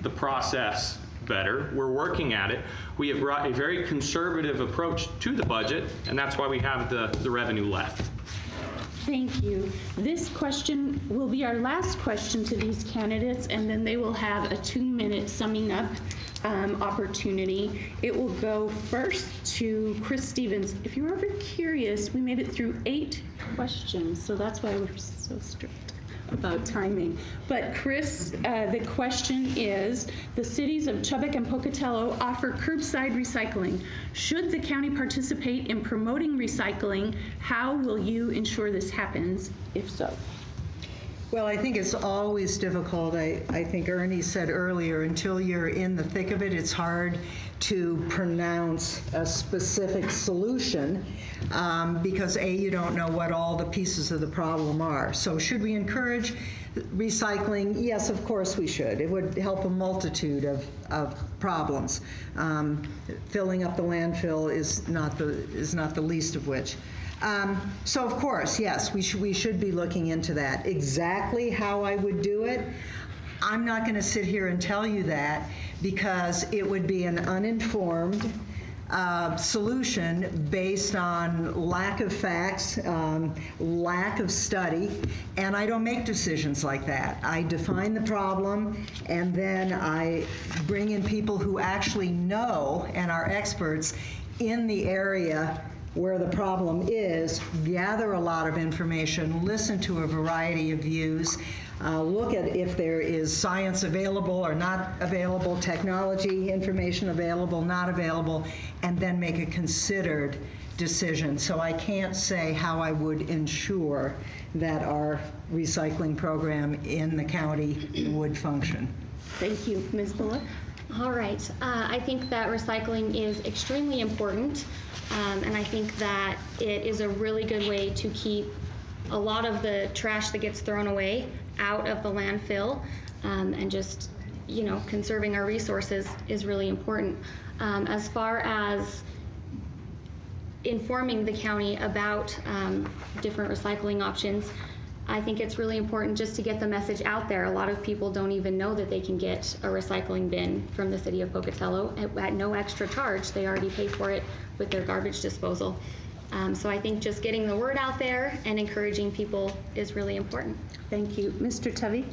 S6: the process better. We're working at it. We have brought a very conservative approach to the budget, and that's why we have the revenue left.
S2: Thank you. This question will be our last question to these candidates, and then they will have a 2-minute summing up opportunity. It will go first to Chris Stevens. If you're ever curious, we made it through 8 questions, so that's why we're so strict about timing. But Chris, the question is, the cities of Chubbuck and Pocatello offer curbside recycling. Should the county participate in promoting recycling? How will you ensure this happens, if so?
S4: Well, I think it's always difficult. I think Ernie said earlier, until you're in the thick of it, it's hard to pronounce a specific solution because A, you don't know what all the pieces of the problem are. So should we encourage recycling? Yes, of course we should. It would help a multitude of problems. Filling up the landfill is not the least of which. So of course, yes, we should be looking into that. Exactly how I would do it, I'm not going to sit here and tell you that, because it would be an uninformed solution based on lack of facts, lack of study, and I don't make decisions like that. I define the problem, and then I bring in people who actually know and are experts in the area where the problem is, gather a lot of information, listen to a variety of views, look at if there is science available or not available, technology information available, not available, and then make a considered decision. So I can't say how I would ensure that our recycling program in the county would function.
S2: Thank you. Ms. Bullock?
S5: All right. I think that recycling is extremely important, and I think that it is a really good way to keep a lot of the trash that gets thrown away out of the landfill, and just, conserving our resources is really important. As far as informing the county about different recycling options, I think it's really important just to get the message out there. A lot of people don't even know that they can get a recycling bin from the city of Pocatello at no extra charge. They already pay for it with their garbage disposal. So I think just getting the word out there and encouraging people is really important.
S2: Thank you. Mr. Tubby?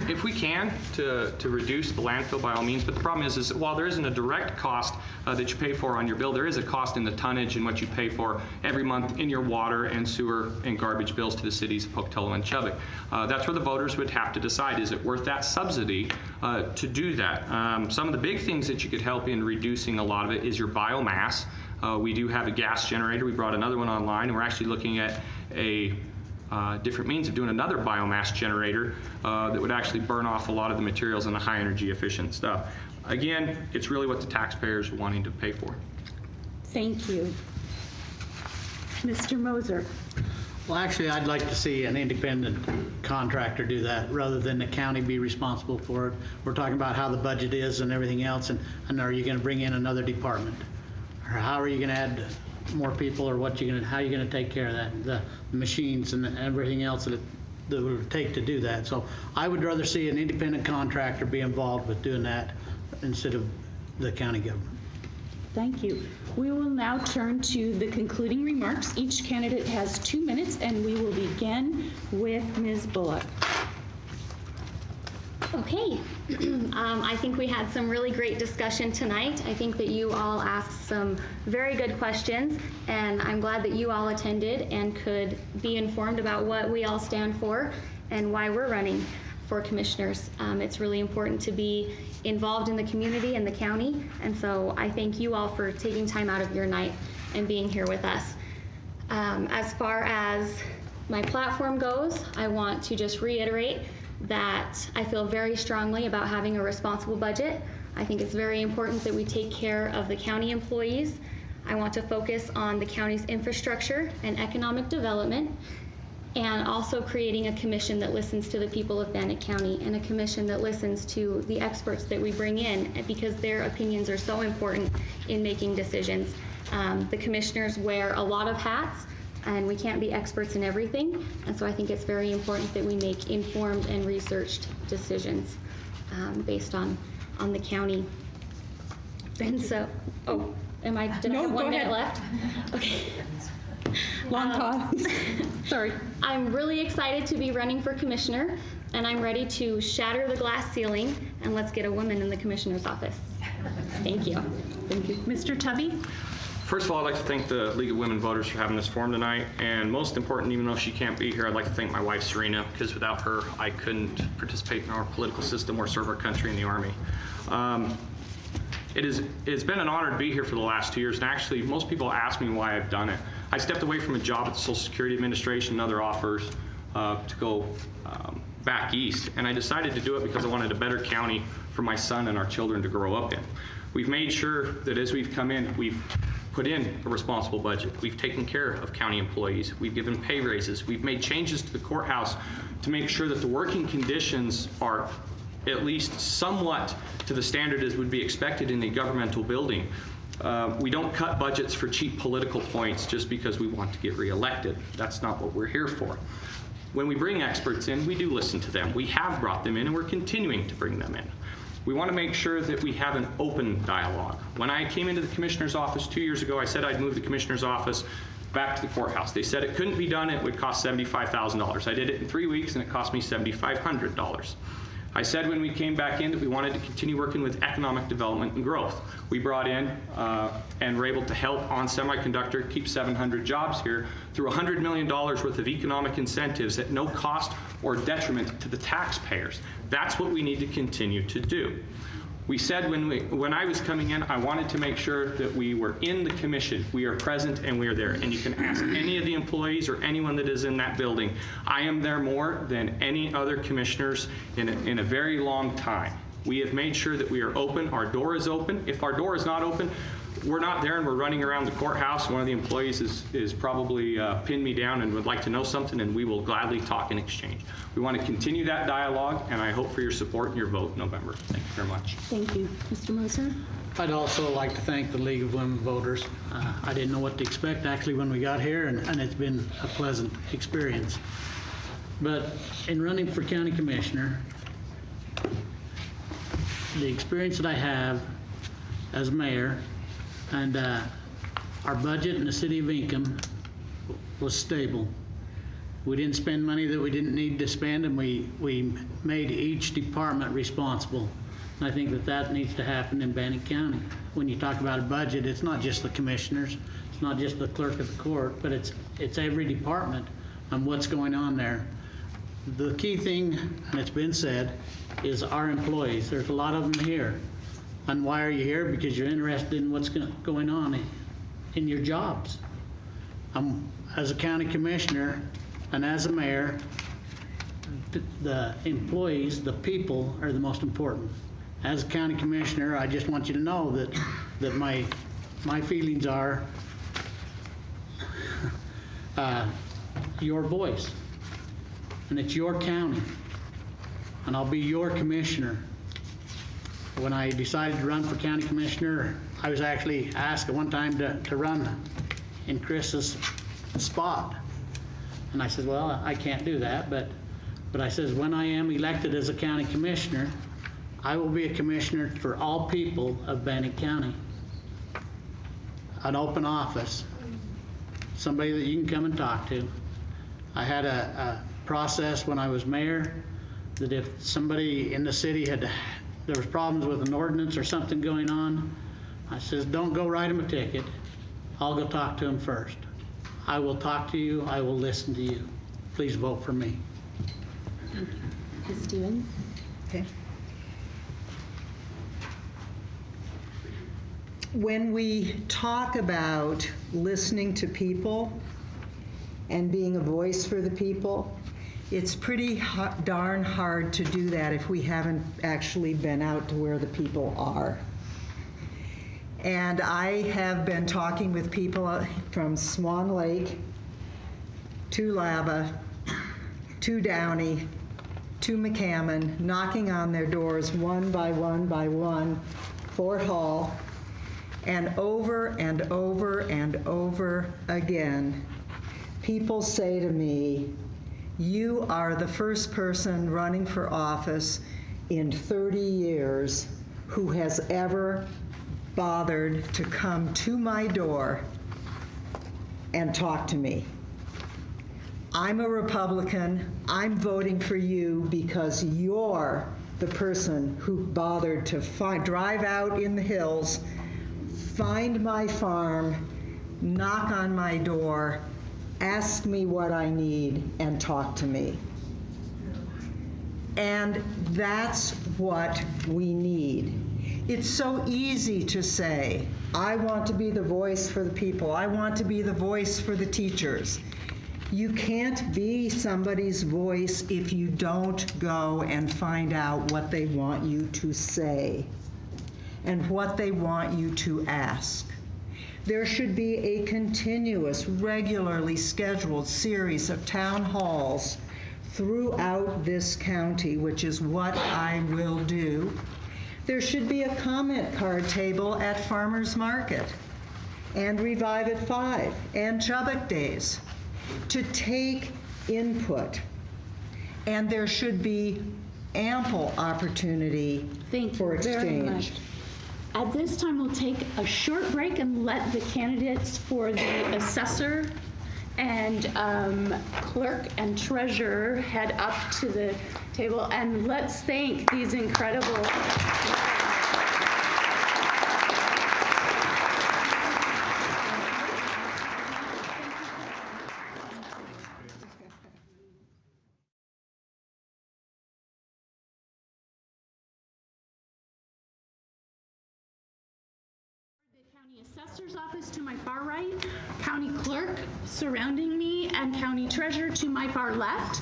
S6: If we can, to reduce the landfill, by all means, but the problem is that while there isn't a direct cost that you pay for on your bill, there is a cost in the tonnage and what you pay for every month in your water and sewer and garbage bills to the cities of Pocatello and Chubbuck. That's where the voters would have to decide, is it worth that subsidy to do that? Some of the big things that you could help in reducing a lot of it is your biomass. We do have a gas generator. We brought another one online, and we're actually looking at a different means of doing another biomass generator that would actually burn off a lot of the materials and the high energy efficient stuff. Again, it's really what the taxpayers are wanting to pay for.
S2: Thank you. Mr. Moser?
S3: Well, actually, I'd like to see an independent contractor do that rather than the county be responsible for it. We're talking about how the budget is and everything else, and are you going to bring in another department? Or how are you going to add more people, or how are you going to take care of that, the machines and everything else that it would take to do that? So I would rather see an independent contractor be involved with doing that instead of the county government.
S2: Thank you. We will now turn to the concluding remarks. Each candidate has 2 minutes, and we will begin with Ms. Bullock.
S5: Okay, I think we had some really great discussion tonight. I think that you all asked some very good questions, and I'm glad that you all attended and could be informed about what we all stand for and why we're running for commissioners. It's really important to be involved in the community and the county, and so I thank you all for taking time out of your night and being here with us. As far as my platform goes, I want to just reiterate that I feel very strongly about having a responsible budget. I think it's very important that we take care of the county employees. I want to focus on the county's infrastructure and economic development, and also creating a commission that listens to the people of Bannock County, and a commission that listens to the experts that we bring in, because their opinions are so important in making decisions. The commissioners wear a lot of hats, and we can't be experts in everything, and so I think it's very important that we make informed and researched decisions based on the county. And so, did I have 1 minute left? Okay.
S2: Long pause. Sorry.
S5: I'm really excited to be running for commissioner, and I'm ready to shatter the glass ceiling, and let's get a woman in the commissioner's office. Thank you.
S2: Thank you. Mr. Tubby?
S6: First of all, I'd like to thank the League of Women Voters for having this forum tonight, and most important, even though she can't be here, I'd like to thank my wife, Serena, because without her, I couldn't participate in our political system or serve our country in the Army. It's been an honor to be here for the last 2 years, and actually, most people ask me why I've done it. I stepped away from a job at the Social Security Administration and other offers to go back east, and I decided to do it because I wanted a better county for my son and our children to grow up in. We've made sure that as we've come in, we've put in a responsible budget. We've taken care of county employees. We've given pay raises. We've made changes to the courthouse to make sure that the working conditions are at least somewhat to the standard as would be expected in a governmental building. We don't cut budgets for cheap political points just because we want to get reelected. That's not what we're here for. When we bring experts in, we do listen to them. We have brought them in, and we're continuing to bring them in. We want to make sure that we have an open dialogue. When I came into the commissioner's office 2 years ago, I said I'd move the commissioner's office back to the courthouse. They said it couldn't be done, it would cost $75,000. I did it in 3 weeks, and it cost me $7,500. I said when we came back in that we wanted to continue working with economic development and growth. We brought in and were able to help on semiconductor keep 700 jobs here through $100 million worth of economic incentives at no cost or detriment to the taxpayers. That's what we need to continue to do. We said when I was coming in, I wanted to make sure that we were in the commission. We are present and we are there. And you can ask any of the employees or anyone that is in that building. I am there more than any other commissioners in a very long time. We have made sure that we are open. Our door is open. If our door is not open, we're not there and we're running around the courthouse. One of the employees is probably pinned me down and would like to know something, and we will gladly talk and exchange. We want to continue that dialogue, and I hope for your support and your vote in November. Thank you very much.
S2: Thank you. Mr. Moser?
S3: I'd also like to thank the League of Women Voters. I didn't know what to expect actually when we got here, and it's been a pleasant experience. But in running for county commissioner, the experience that I have as mayor, and our budget in the city of Ingham was stable. We didn't spend money that we didn't need to spend, and we made each department responsible. And I think that needs to happen in Bannock County. When you talk about a budget, it's not just the commissioners, it's not just the clerk of the court, but it's every department and what's going on there. The key thing, and it's been said, is our employees. There's a lot of them here. And why are you here? Because you're interested in what's going on in your jobs. As a county commissioner and as a mayor, the employees, the people, are the most important. As a county commissioner, I just want you to know that my feelings are your voice, and it's your county, and I'll be your commissioner. When I decided to run for county commissioner, I was actually asked at one time to run in Chris's spot. And I said, well, I can't do that, but I says, when I am elected as a county commissioner, I will be a commissioner for all people of Bannock County. An open office, somebody that you can come and talk to. I had a process when I was mayor that if somebody in the city there was problems with an ordinance or something going on, I says, don't go write them a ticket. I'll go talk to them first. I will talk to you. I will listen to you. Please vote for me.
S2: Thank you. Ms. Stevens?
S4: Okay. When we talk about listening to people and being a voice for the people, it's pretty darn hard to do that if we haven't actually been out to where the people are. And I have been talking with people from Swan Lake to Lava to Downey to McCammon, knocking on their doors one by one by one, Fort Hall, and over and over and over again, people say to me, you are the first person running for office in 30 years who has ever bothered to come to my door and talk to me. I'm a Republican. I'm voting for you because you're the person who bothered to drive out in the hills, find my farm, knock on my door, ask me what I need, and talk to me. And that's what we need. It's so easy to say, I want to be the voice for the people. I want to be the voice for the teachers. You can't be somebody's voice if you don't go and find out what they want you to say and what they want you to ask. There should be a continuous, regularly scheduled series of town halls throughout this county, which is what I will do. There should be a comment card table at Farmers Market and Revive at 5 and Chubbuck Days to take input. And there should be ample opportunity for exchange.
S2: At this time, we'll take a short break and let the candidates for the assessor and clerk and treasurer head up to the table. And let's thank these incredible County Assessor's Office to my far right, County Clerk surrounding me, and County Treasurer to my far left.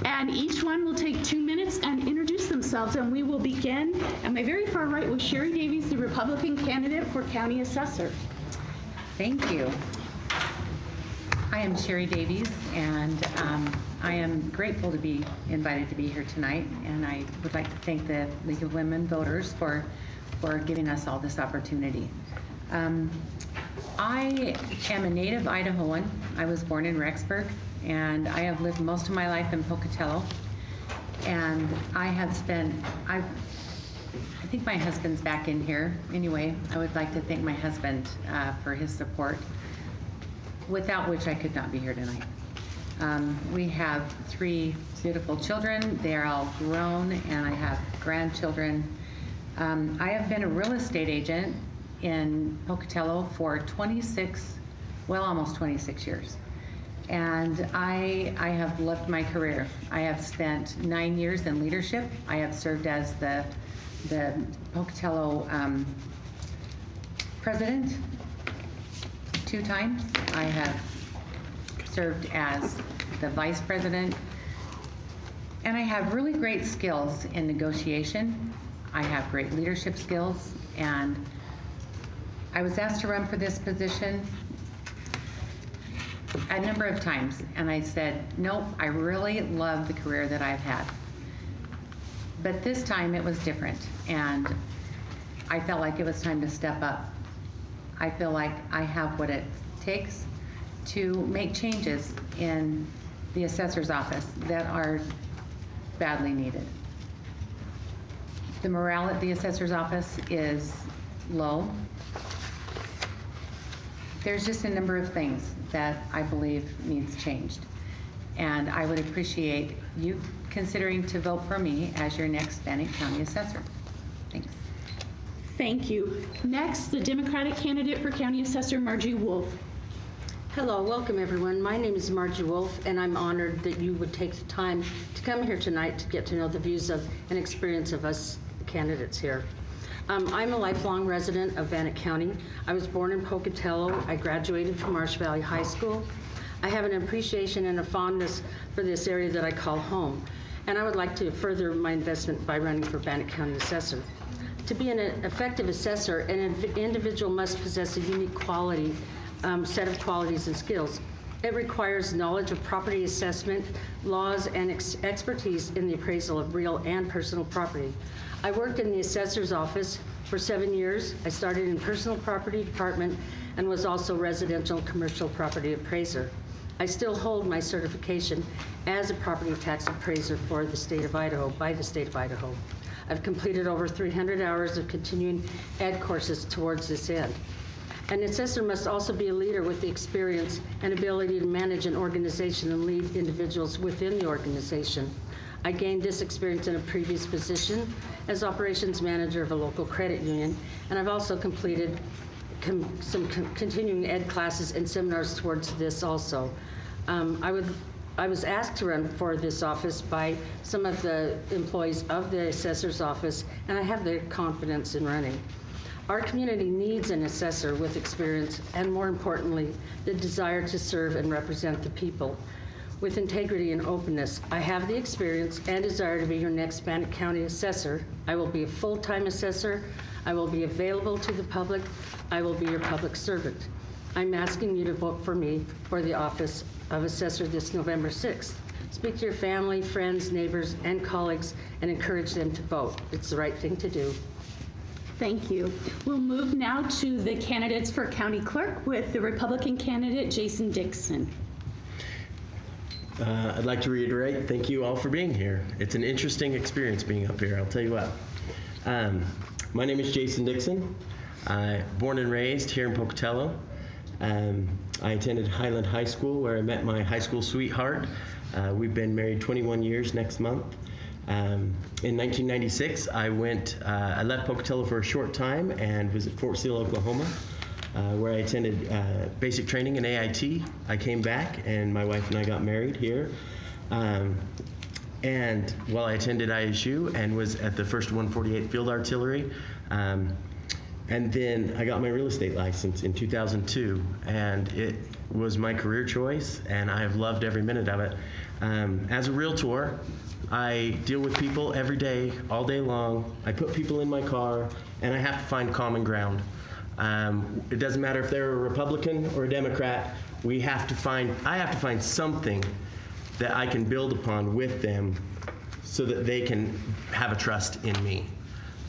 S2: And each one will take 2 minutes and introduce themselves, and we will begin at my very far right with Sherry Davies, the Republican candidate for County Assessor.
S7: Thank you. I am Sherry Davies, and I am grateful to be invited to be here tonight, and I would like to thank the League of Women Voters for giving us all this opportunity. I am a native Idahoan. I was born in Rexburg, and I have lived most of my life in Pocatello. And I think my husband's back in here. Anyway, I would like to thank my husband for his support, without which I could not be here tonight. We have 3 beautiful children. They are all grown, and I have grandchildren. I have been a real estate agent in Pocatello for almost 26 years. And I have loved my career. I have spent 9 years in leadership. I have served as the Pocatello president 2 times. I have served as the vice president. And I have really great skills in negotiation. I have great leadership skills, and I was asked to run for this position a number of times, and I said, nope, I really love the career that I've had. But this time it was different, and I felt like it was time to step up. I feel like I have what it takes to make changes in the assessor's office that are badly needed. The morale at the assessor's office is low. There's just a number of things that I believe needs changed. And I would appreciate you considering to vote for me as your next Bannock County Assessor. Thanks.
S2: Thank you. Next, the Democratic candidate for County Assessor, Margie Wolf.
S8: Hello, welcome everyone. My name is Margie Wolf, and I'm honored that you would take the time to come here tonight to get to know the views of and experience of us candidates here. I'm a lifelong resident of Bannock County. I was born in Pocatello. I graduated from Marsh Valley High School. I have an appreciation and a fondness for this area that I call home, and I would like to further my investment by running for Bannock County Assessor. To be an effective assessor, an individual must possess a unique quality, set of qualities and skills. It requires knowledge of property assessment, laws, and expertise in the appraisal of real and personal property. I worked in the assessor's office for 7 years. I started in personal property department and was also residential and commercial property appraiser. I still hold my certification as a property tax appraiser for the state of Idaho, by the state of Idaho. I've completed over 300 hours of continuing ed courses towards this end. An assessor must also be a leader with the experience and ability to manage an organization and lead individuals within the organization. I gained this experience in a previous position as operations manager of a local credit union, and I've also completed some continuing ed classes and seminars towards this also. I was asked to run for this office by some of the employees of the assessor's office, and I have their confidence in running. Our community needs an assessor with experience and, more importantly, the desire to serve and represent the people. with integrity and openness. I have the experience and desire to be your next Bannock County assessor. I will be a full-time assessor. I will be available to the public. I will be your public servant. I'm asking you to vote for me for the office of assessor this November 6th. Speak to your family, friends, neighbors, and colleagues and encourage them to vote. It's the right thing to do.
S2: Thank you. We'll move now to the candidates for county clerk with the Republican candidate, Jason Dixon.
S9: I'd like to reiterate, thank you all for being here. It's an interesting experience being up here, I'll tell you what. My name is Jason Dixon. I'm born and raised here in Pocatello. I attended Highland High School where I met my high school sweetheart. We've been married 21 years next month. In 1996, I left Pocatello for a short time and was at Fort Sill, Oklahoma, where I attended basic training in AIT. I came back and my wife and I got married here. And while I attended ISU and was at the 1st 148th Field Artillery, and then I got my real estate license in 2002, and it was my career choice, and I have loved every minute of it. As a realtor, I deal with people every day, all day long. I put people in my car, and I have to find common ground. It doesn't matter if they're a Republican or a Democrat. I have to find something that I can build upon with them so that they can have a trust in me.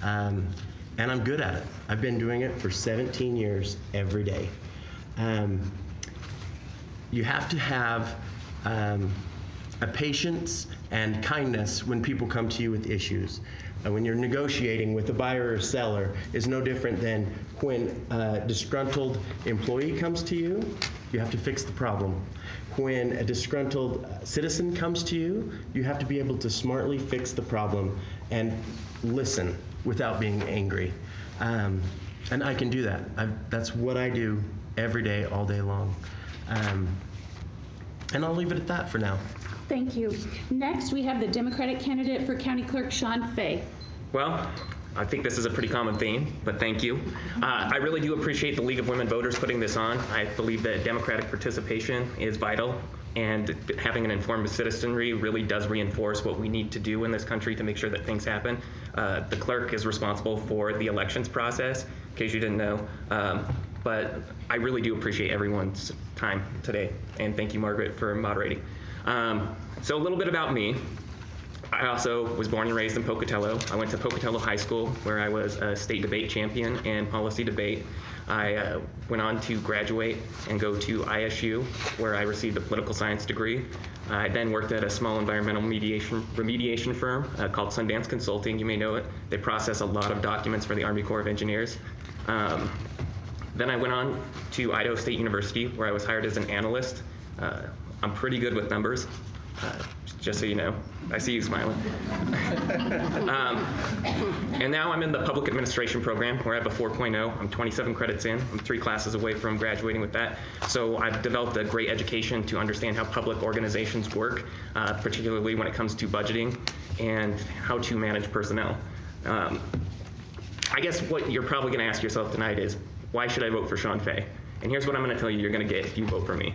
S9: And I'm good at it. I've been doing it for 17 years every day. You have to have a patience and kindness when people come to you with issues. When you're negotiating with a buyer or seller is no different than when a disgruntled employee comes to you, you have to fix the problem. When a disgruntled citizen comes to you, you have to be able to smartly fix the problem and listen without being angry. And I can do that. That's what I do every day, all day long. And I'll leave it at that for now.
S2: Thank you. Next, we have the Democratic candidate for county clerk, Sean Fay.
S10: Well, I think this is a pretty common theme, but thank you. I really do appreciate the League of Women Voters putting this on. I believe that democratic participation is vital, and having an informed citizenry really does reinforce what we need to do in this country to make sure that things happen. The clerk is responsible for the elections process, in case you didn't know. But I really do appreciate everyone's time today, and thank you, Margaret, for moderating. So a little bit about me. I also was born and raised in Pocatello. I went to Pocatello High School, where I was a state debate champion and policy debate. I went on to graduate and go to ISU, where I received a political science degree. I then worked at a small environmental remediation firm called Sundance Consulting. You may know it. They process a lot of documents for the Army Corps of Engineers. Then I went on to Idaho State University, where I was hired as an analyst. I'm pretty good with numbers, just so you know. I see you smiling. And now I'm in the public administration program, where I have a 4.0. I'm 27 credits in. I'm 3 classes away from graduating with that. So I've developed a great education to understand how public organizations work, particularly when it comes to budgeting and how to manage personnel. I guess what you're probably going to ask yourself tonight is, why should I vote for Sean Fay? And here's what I'm going to tell you you're going to get if you vote for me.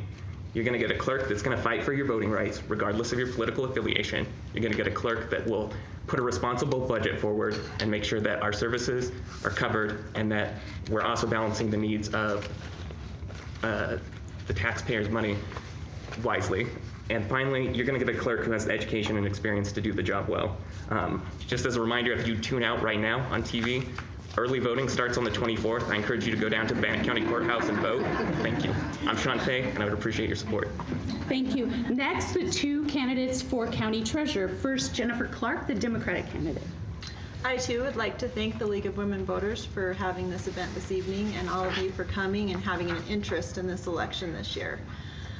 S10: You're going to get a clerk that's going to fight for your voting rights, regardless of your political affiliation. You're going to get a clerk that will put a responsible budget forward and make sure that our services are covered and that we're also balancing the needs of the taxpayers' money wisely. And finally, you're going to get a clerk who has the education and experience to do the job well. Just as a reminder, if you tune out right now on TV, early voting starts on the 24th. I encourage you to go down to the Bannock County Courthouse and vote. Thank you. I'm Sean Fay, and I would appreciate your support.
S2: Thank you. Next, the 2 candidates for county treasurer. First, Jennifer Clark, the Democratic candidate.
S11: I, too, would like to thank the League of Women Voters for having this event this evening and all of you for coming and having an interest in this election this year.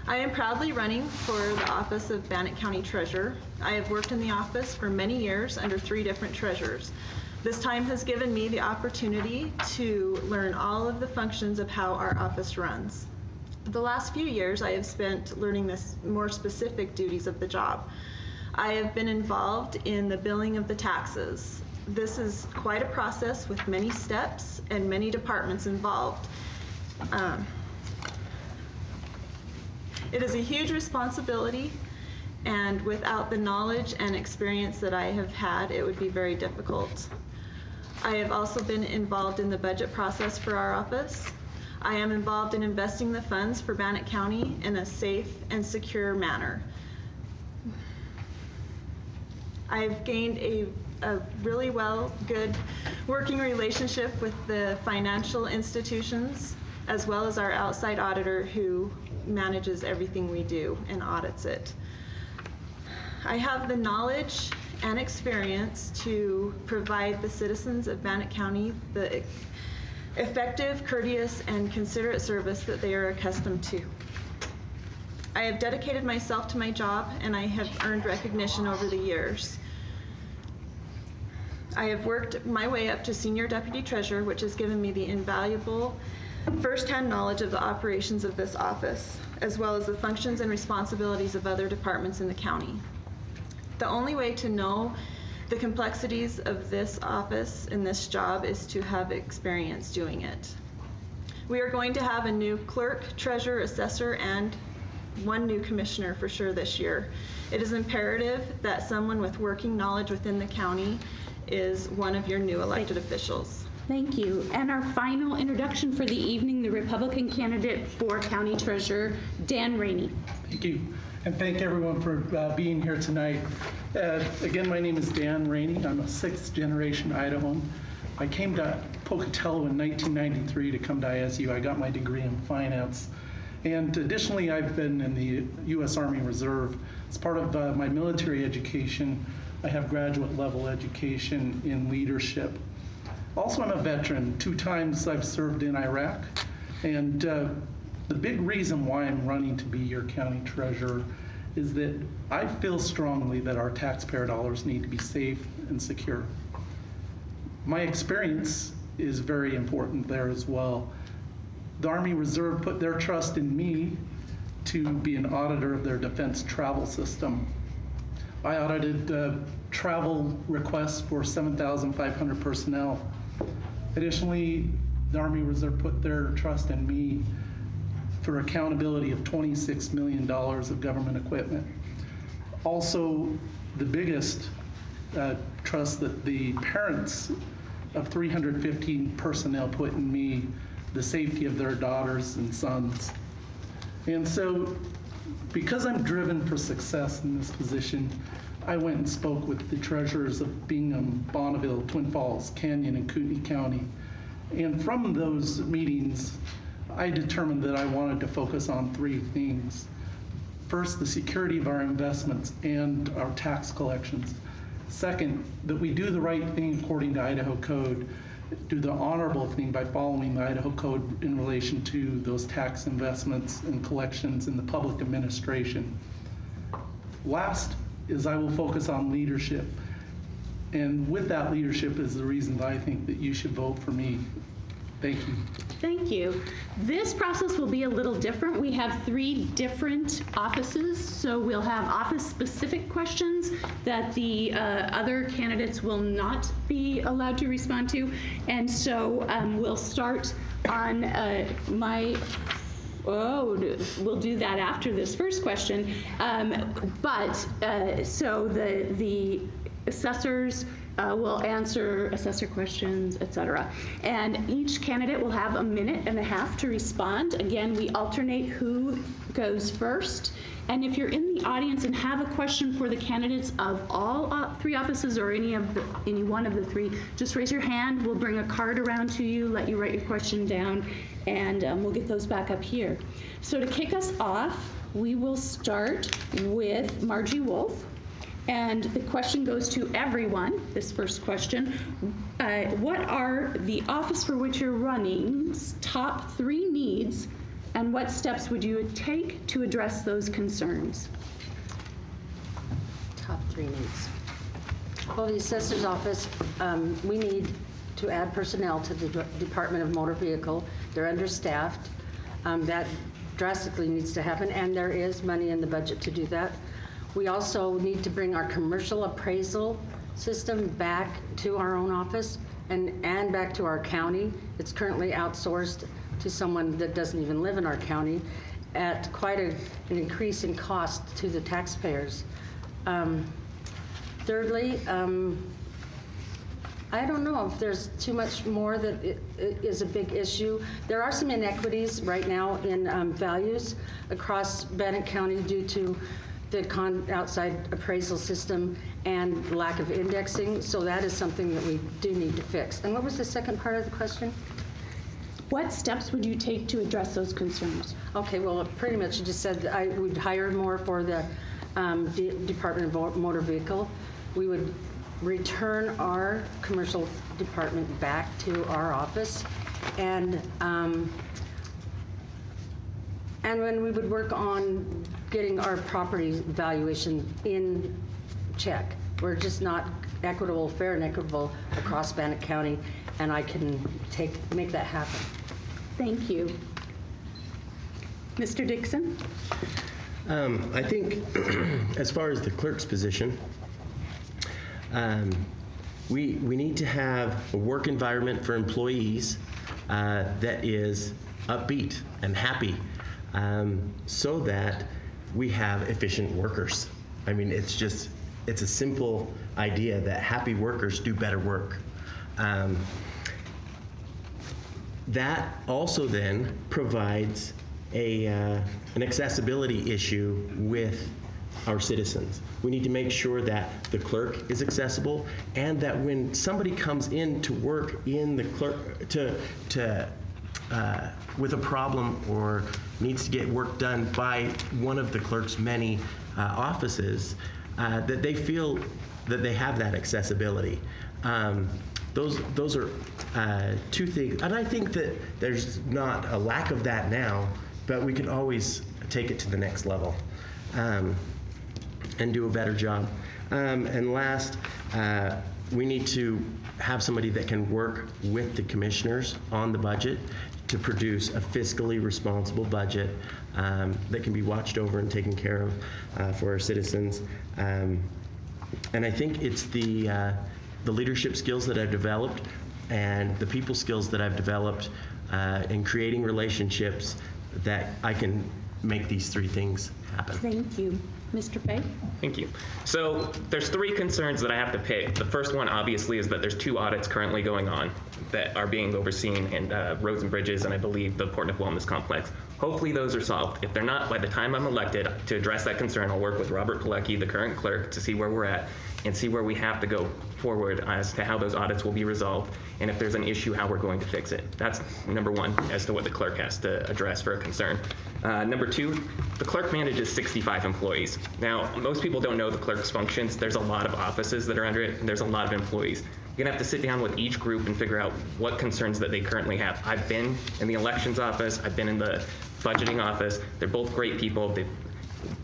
S11: I am proudly running for the office of Bannock County Treasurer. I have worked in the office for many years under 3 different treasurers. This time has given me the opportunity to learn all of the functions of how our office runs. The last few years I have spent learning the more specific duties of the job. I have been involved in the billing of the taxes. This is quite a process with many steps and many departments involved. It is a huge responsibility And without the knowledge and experience that I have had, it would be very difficult. I have also been involved in the budget process for our office. I am involved in investing the funds for Bannock County in a safe and secure manner. I've gained a really good working relationship with the financial institutions, as well as our outside auditor who manages everything we do and audits it. I have the knowledge and experience to provide the citizens of Bannock County the effective, courteous, and considerate service that they are accustomed to. I have dedicated myself to my job, and I have earned recognition over the years. I have worked my way up to Senior Deputy Treasurer, which has given me the invaluable first-hand knowledge of the operations of this office, as well as the functions and responsibilities of other departments in the county. The only way to know the complexities of this office and this job is to have experience doing it. We are going to have a new clerk, treasurer, assessor, and one new commissioner for sure this year. It is imperative that someone with working knowledge within the county is one of your new elected officials.
S2: Thank you. And our final introduction for the evening, the Republican candidate for County Treasurer, Dan Rainey.
S12: Thank you. And thank everyone for being here tonight. Again, my name is Dan Rainey. I'm a sixth-generation Idahoan. I came to Pocatello in 1993 to come to ISU. I got my degree in finance. And additionally, I've been in the U.S. Army Reserve. As part of my military education, I have graduate level education in leadership. Also, I'm a veteran. 2 times I've served in Iraq. And the big reason why I'm running to be your county treasurer is that I feel strongly that our taxpayer dollars need to be safe and secure. My experience is very important there as well. The Army Reserve put their trust in me to be an auditor of their defense travel system. I audited travel requests for 7,500 personnel. Additionally, the Army Reserve put their trust in me for accountability of $26 million of government equipment. Also, the biggest trust that the parents of 315 personnel put in me, the safety of their daughters and sons. And so, because I'm driven for success in this position, I went and spoke with the treasurers of Bingham, Bonneville, Twin Falls, Canyon, and Kootenai County. And from those meetings, I determined that I wanted to focus on 3 things. First, the security of our investments and our tax collections. Second, that we do the right thing according to Idaho Code, do the honorable thing by following the Idaho Code in relation to those tax investments and collections in the public administration. Last is I will focus on leadership. And with that leadership is the reason that I think that you should vote for me. Thank you.
S2: Thank you. This process will be a little different. We have 3 different offices, so we'll have office-specific questions that the other candidates will not be allowed to respond to. And so we'll start on we'll do that after this first question. So the assessors will answer assessor questions, etc. And each candidate will have 1.5 minutes to respond. Again, we alternate who goes first. And if you're in the audience and have a question for the candidates of all 3 offices or any one of the 3, just raise your hand. We'll bring a card around to you, let you write your question down, and we'll get those back up here. So to kick us off, we will start with Margie Wolf. And the question goes to everyone, this first question. What are the office for which you're running's top 3 needs, and what steps would you take to address those concerns?
S8: Top 3 needs. Well, the assessor's office, we need to add personnel to the Department of Motor Vehicle. They're understaffed. That drastically needs to happen, and there is money in the budget to do that. We also need to bring our commercial appraisal system back to our own office and back to our county. It's currently outsourced to someone that doesn't even live in our county. at quite an increase in cost to the taxpayers. Thirdly, I don't know if there's too much more that is a big issue. There are some inequities right now in values across Bannock County due to the outside appraisal system and lack of indexing, so that is something that we do need to fix. And what was the second part of the question?
S2: What steps would you take to address those concerns?
S8: Okay, well, pretty much you just said that I would hire more for the Department of Motor Vehicle. We would return our commercial department back to our office, and when we would work on getting our property valuation in check. We're just not equitable, fair and equitable across Bannock County, and I can make that happen.
S2: Thank you. Mr. Dixon?
S9: I think as far as the clerk's position, we need to have a work environment for employees that is upbeat and happy, so that we have efficient workers. I mean, it's a simple idea that happy workers do better work. That also then provides an accessibility issue with our citizens. We need to make sure that the clerk is accessible, and that when somebody comes in to work in the clerk with a problem or needs to get work done by one of the clerk's many offices, that they feel that they have that accessibility. Those are two things, and I think that there's not a lack of that now, but we can always take it to the next level and do a better job. And last, we need to have somebody that can work with the commissioners on the budget to produce a fiscally responsible budget that can be watched over and taken care of for our citizens. And I think it's the leadership skills that I've developed and the people skills that I've developed in creating relationships that I can make these three things happen.
S2: Thank you. Mr. Fay?
S10: Thank you. So there's three concerns that I have to pick. The first one, obviously, is that there's 2 audits currently going on that are being overseen in roads and bridges, and I believe the Portneuf Wellness Complex. Hopefully those are solved. If they're not, by the time I'm elected, to address that concern, I'll work with Robert Pilecki, the current clerk, to see where we're at and see where we have to go forward as to how those audits will be resolved, and if there's an issue, how we're going to fix it. That's number one as to what the clerk has to address for a concern. Number 2, the clerk manages 65 employees. Now, most people don't know the clerk's functions. There's a lot of offices that are under it, and there's a lot of employees. You're gonna have to sit down with each group and figure out what concerns that they currently have. I've been in the elections office, I've been in the budgeting office. They're both great people.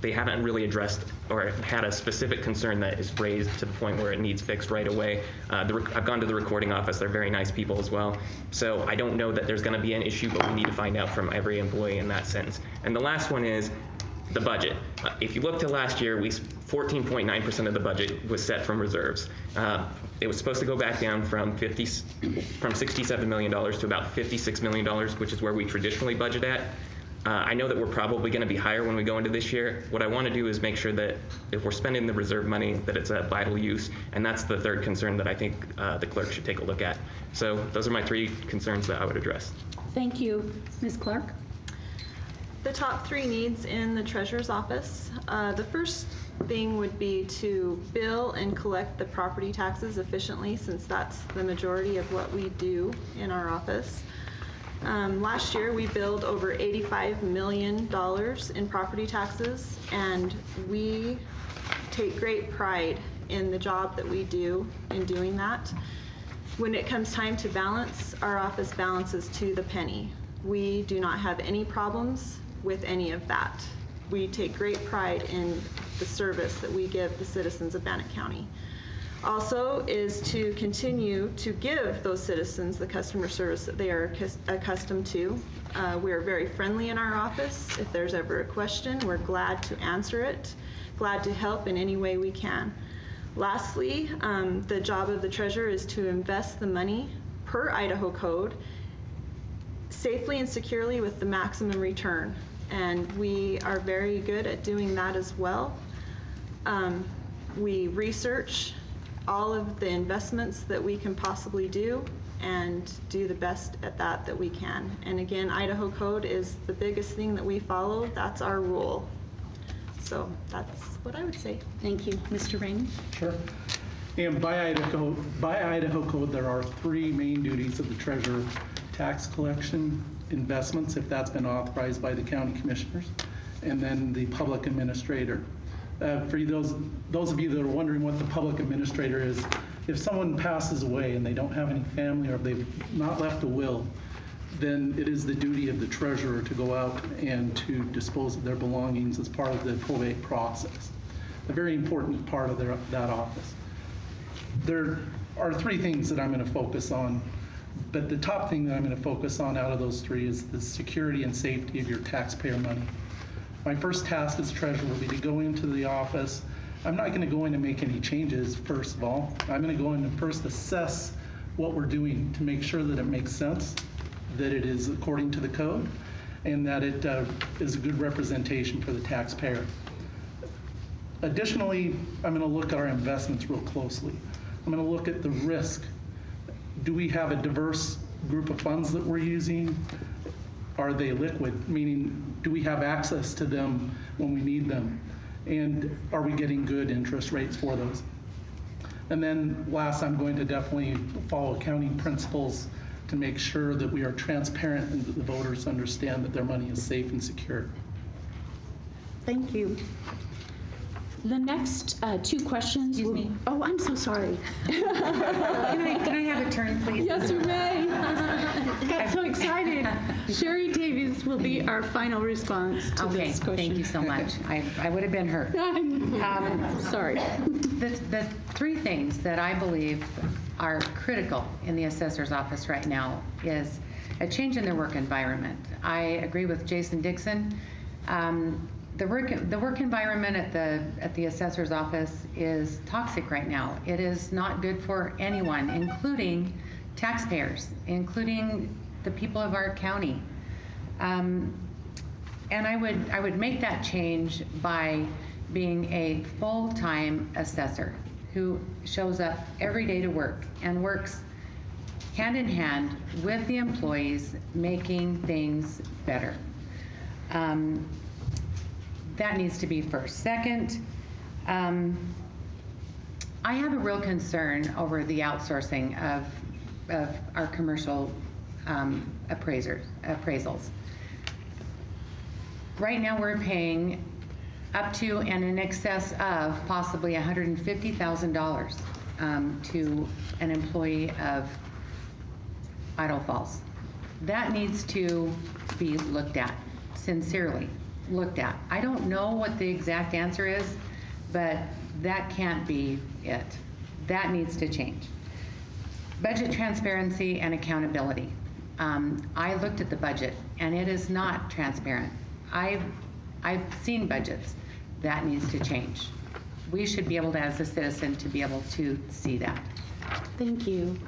S10: They haven't really addressed or had a specific concern that is raised to the point where it needs fixed right away. I've gone to the recording office. They're very nice people as well. So I don't know that there's going to be an issue, but we need to find out from every employee in that sense. And the last one is the budget. If you look to last year, 14.9% of the budget was set from reserves. It was supposed to go back down from $67 million to about $56 million, which is where we traditionally budget at. I know that we're probably going to be higher when we go into this year. What I want to do is make sure that if we're spending the reserve money, that it's a vital use, and that's the third concern that I think the clerk should take a look at. So those are my 3 concerns that I would address.
S2: Thank you. Ms. Clark?
S11: The top 3 needs in the treasurer's office. The first thing would be to bill and collect the property taxes efficiently, since that's the majority of what we do in our office. Last year, we billed over $85 million in property taxes, and we take great pride in the job that we do in doing that. When it comes time to balance, our office balances to the penny. We do not have any problems with any of that. We take great pride in the service that we give the citizens of Bannock County. Also is to continue to give those citizens the customer service that they are accustomed to. We're very friendly in our office. If there's ever a question, we're glad to answer it, glad to help in any way we can. Lastly, the job of the treasurer is to invest the money per Idaho code safely and securely with the maximum return. and we are very good at doing that as well. We research all of the investments that we can possibly do and do the best at that we can. And again, Idaho Code is the biggest thing that we follow. That's our rule. So that's what I would say.
S2: Thank you. Mr. Rainey?
S12: Sure. And by Idaho Code, there are 3 main duties of the treasurer: tax collection, investments, if that's been authorized by the county commissioners, and then the public administrator. For those of you that are wondering what the public administrator is, if someone passes away and they don't have any family or they've not left a will, then it is the duty of the treasurer to go out and to dispose of their belongings as part of the probate process. A very important part of that office. There are 3 things that I'm going to focus on, but the top thing that I'm going to focus on out of those 3 is the security and safety of your taxpayer money. My first task as treasurer will be to go into the office. I'm not going to go in and make any changes, first of all. I'm going to go in and first assess what we're doing to make sure that it makes sense, that it is according to the code, and that it is a good representation for the taxpayer. Additionally, I'm going to look at our investments real closely. I'm going to look at the risk. Do we have a diverse group of funds that we're using? Are they liquid, meaning do we have access to them when we need them? And are we getting good interest rates for those? And then last, I'm going to definitely follow accounting principles to make sure that we are transparent and that the voters understand that their money is safe and secure.
S2: Thank you. The next 2 questions.
S7: Excuse me.
S2: Oh, I'm so sorry.
S7: Can I have a turn, please?
S2: Yes, you may. Got so excited. Sherry Davies will be our final response to this question.
S7: Thank you so much. I would have been her.
S2: Sorry.
S7: The 3 things that I believe are critical in the assessor's office right now is a change in their work environment. I agree with Jason Dixon. The work environment at the assessor's office is toxic right now. It is not good for anyone, including taxpayers, including the people of our county. And I would make that change by being a full-time assessor who shows up every day to work and works hand in hand with the employees, making things better. That needs to be first. Second, I have a real concern over the outsourcing of our commercial appraisals. Right now we're paying up to and in excess of possibly $150,000 to an employee of Idaho Falls. That needs to be looked at, sincerely looked at. I don't know what the exact answer is, but that can't be it. That needs to change. Budget transparency and accountability. I looked at the budget and it is not transparent. I've seen budgets. That needs to change. We should be able to, as a citizen, to be able to see that.
S2: Thank you.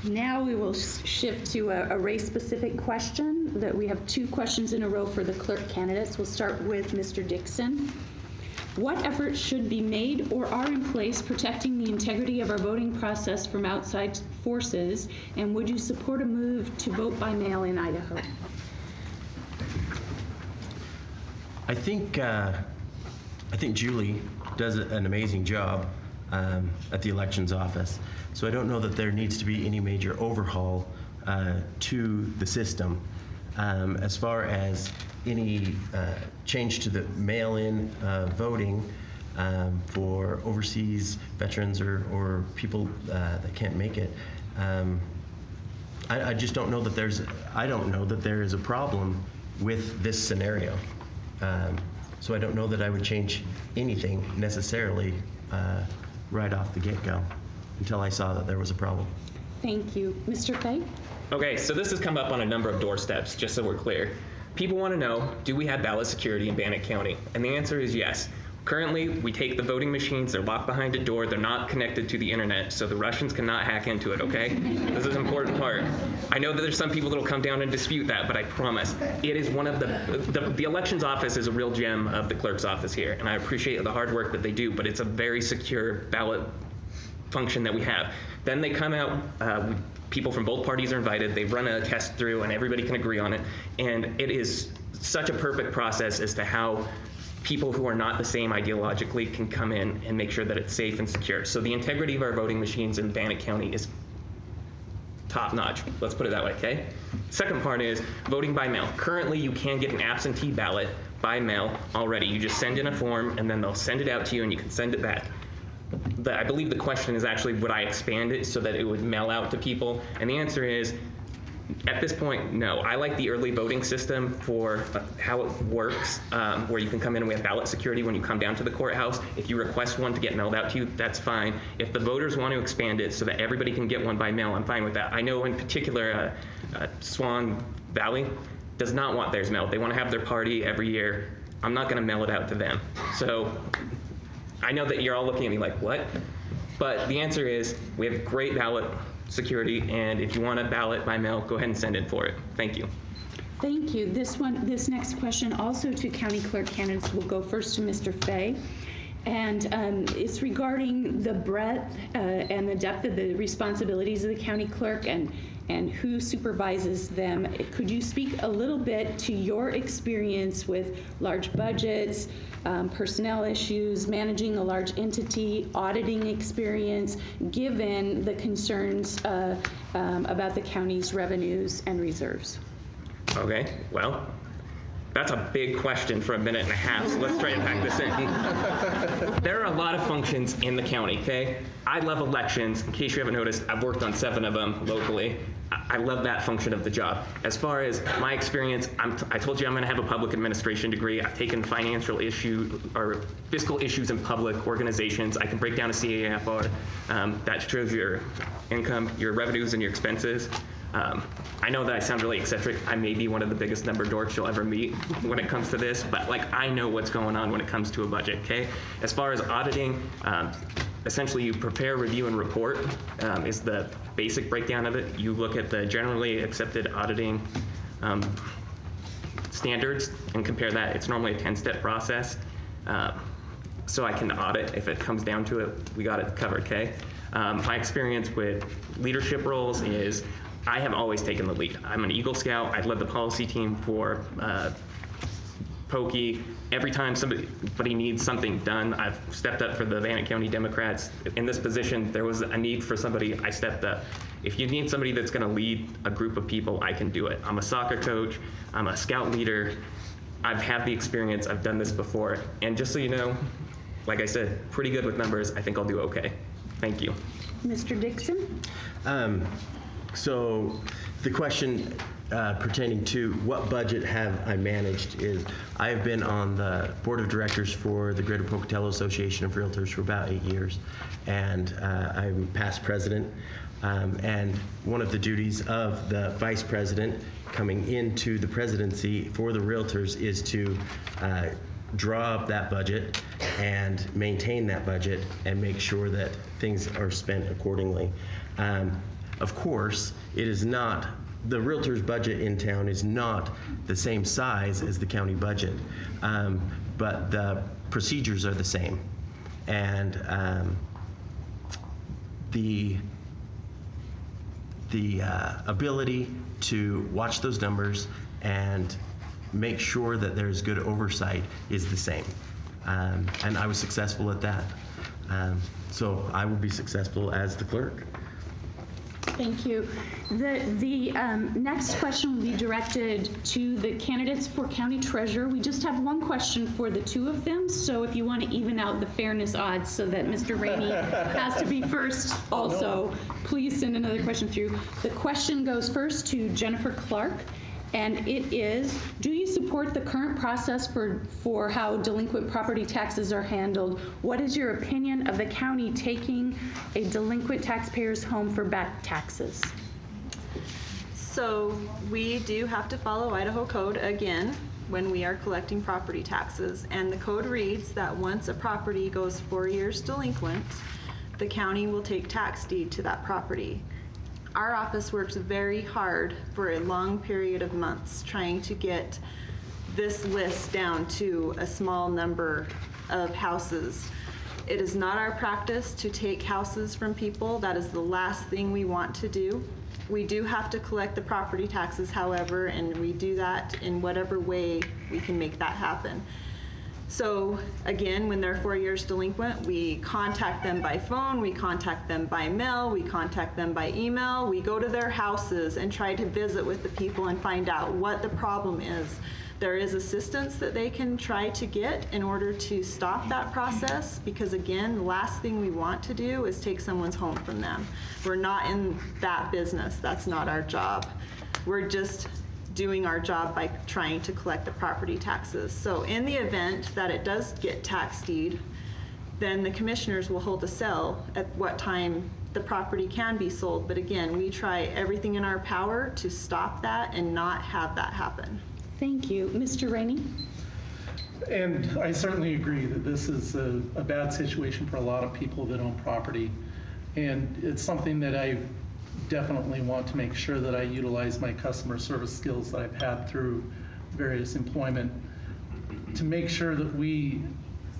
S2: Now we will shift to a race-specific question. That we have 2 questions in a row for the clerk candidates. We'll start with Mr. Dixon. What efforts should be made or are in place protecting the integrity of our voting process from outside forces? And would you support a move to vote by mail in Idaho?
S9: I think Julie does an amazing job at the elections office. So I don't know that there needs to be any major overhaul to the system. As far as any change to the mail-in voting for overseas veterans or people that can't make it, I just don't know that there is a problem with this scenario. So I don't know that I would change anything necessarily right off the get-go until I saw that there was a problem.
S2: Thank you. Mr. Fay?
S10: Okay, so this has come up on a number of doorsteps, just so we're clear. People want to know, do we have ballot security in Bannock County? And the answer is yes. Currently, we take the voting machines, they're locked behind a door, they're not connected to the internet, so the Russians cannot hack into it, okay? This is an important part. I know that there's some people that will come down and dispute that, but I promise, it is one of the elections office is a real gem of the clerk's office here, and I appreciate the hard work that they do, but it's a very secure ballot function that we have. Then they come out, people from both parties are invited, they run a test through, and everybody can agree on it, and it is such a perfect process as to how people who are not the same ideologically can come in and make sure that it's safe and secure. So the integrity of our voting machines in Bannock County is top notch. Let's put it that way, okay? Second part is voting by mail. Currently, you can get an absentee ballot by mail already. You just send in a form and then they'll send it out to you and you can send it back. I believe the question is actually, would I expand it so that it would mail out to people? And the answer is, at this point, no. I like the early voting system for how it works, where you can come in and we have ballot security when you come down to the courthouse. If you request one to get mailed out to you, that's fine. If the voters want to expand it so that everybody can get one by mail, I'm fine with that. I know in particular Swan Valley does not want theirs mailed. They want to have their party every year. I'm not going to mail it out to them. So I know that you're all looking at me like, what? But the answer is we have great ballot security, and if you want a ballot by mail, go ahead and send in for it. Thank you.
S2: Thank you. This next question also to county clerk candidates will go first to Mr. Fay. And it's regarding the breadth and the depth of the responsibilities of the county clerk and who supervises them. Could you speak a little bit to your experience with large budgets, personnel issues, managing a large entity, auditing experience, given the concerns about the county's revenues and reserves?
S10: Okay, well, that's a big question for a minute and a half, so let's try and pack this in. There are a lot of functions in the county, okay? I love elections. In case you haven't noticed, I've worked on 7 of them locally. I love that function of the job. As far as my experience, I told you I'm going to have a public administration degree. I've taken financial issue or fiscal issues in public organizations. I can break down a CAFR that shows your income, your revenues, and your expenses. I know that I sound really eccentric. I may be one of the biggest number dorks you'll ever meet when it comes to this, but like I know what's going on when it comes to a budget, okay? As far as auditing, essentially you prepare, review, and report is the basic breakdown of it. You look at the generally accepted auditing standards and compare that. It's normally a 10-step process. So I can audit if it comes down to it. We got it covered, okay? My experience with leadership roles is I have always taken the lead. I'm an Eagle Scout. I've led the policy team for Pokey. Every time somebody needs something done, I've stepped up for the Bannock County Democrats. In this position, there was a need for somebody, I stepped up. If you need somebody that's gonna lead a group of people, I can do it. I'm a soccer coach, I'm a scout leader. I've had the experience, I've done this before. And just so you know, like I said, pretty good with numbers. I think I'll do okay. Thank you.
S2: Mr. Dixon?
S9: So the question pertaining to what budget have I managed is I have been on the board of directors for the Greater Pocatello Association of Realtors for about 8 years, and I'm past president. And one of the duties of the vice president coming into the presidency for the realtors is to draw up that budget and maintain that budget and make sure that things are spent accordingly. Of course, it is not, the realtor's budget in town is not the same size as the county budget, but the procedures are the same. And the ability to watch those numbers and make sure that there's good oversight is the same. And I was successful at that. So I will be successful as the clerk.
S2: Thank you. The next question will be directed to the candidates for county treasurer. We just have one question for the 2 of them, so if you want to even out the fairness odds so that Mr. Rainey has to be first also, please send another question through. The question goes first to Jennifer Clark, and it is, do you support the current process for how delinquent property taxes are handled? What is your opinion of the county taking a delinquent taxpayer's home for back taxes?
S11: So we do have to follow Idaho code again. when we are collecting property taxes. And the code reads that once a property goes 4 years delinquent, the county will take tax deed to that property. Our office works very hard for a long period of months trying to get this list down to a small number of houses. It is not our practice to take houses from people. That is the last thing we want to do. We do have to collect the property taxes, however, and we do that in whatever way we can make that happen. So again, when they're 4 years delinquent, we contact them by phone, we contact them by mail, we contact them by email, we go to their houses and try to visit with the people and find out what the problem is. There is assistance that they can try to get in order to stop that process, because again, the last thing we want to do is take someone's home from them. We're not in that business. That's not our job. We're just doing our job by trying to collect the property taxes. So in the event that it does get tax deed, then the commissioners will hold a sale at what time the property can be sold. But again, we try everything in our power to stop that and not have that happen.
S2: Thank you. Mr. Rainey?
S12: And I certainly agree that this is a bad situation for a lot of people that own property. And it's something that I definitely want to make sure that I utilize my customer service skills that I've had through various employment to make sure that we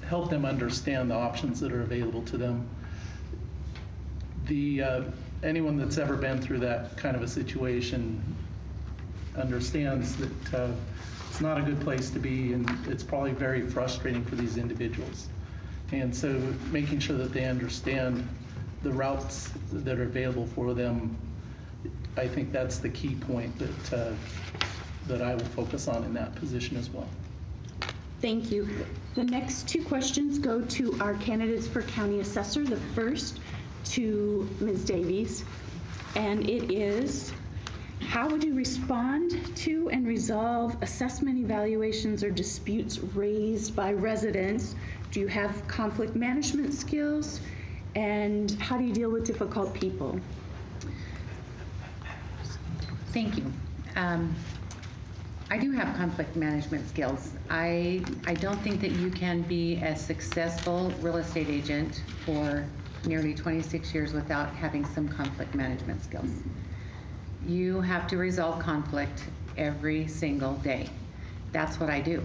S12: help them understand the options that are available to them. Anyone that's ever been through that kind of a situation understands that it's not a good place to be, and it's probably very frustrating for these individuals. And so making sure that they understand the routes that are available for them, I think that's the key point that I will focus on in that position as well.
S2: Thank you. The next two questions go to our candidates for county assessor. The first to Ms. Davies, and it is, how would you respond to and resolve assessment evaluations or disputes raised by residents? Do you have conflict management skills? And how do you deal with difficult people?
S7: Thank you. I do have conflict management skills. I don't think that you can be a successful real estate agent for nearly 26 years without having some conflict management skills. You have to resolve conflict every single day. That's what I do.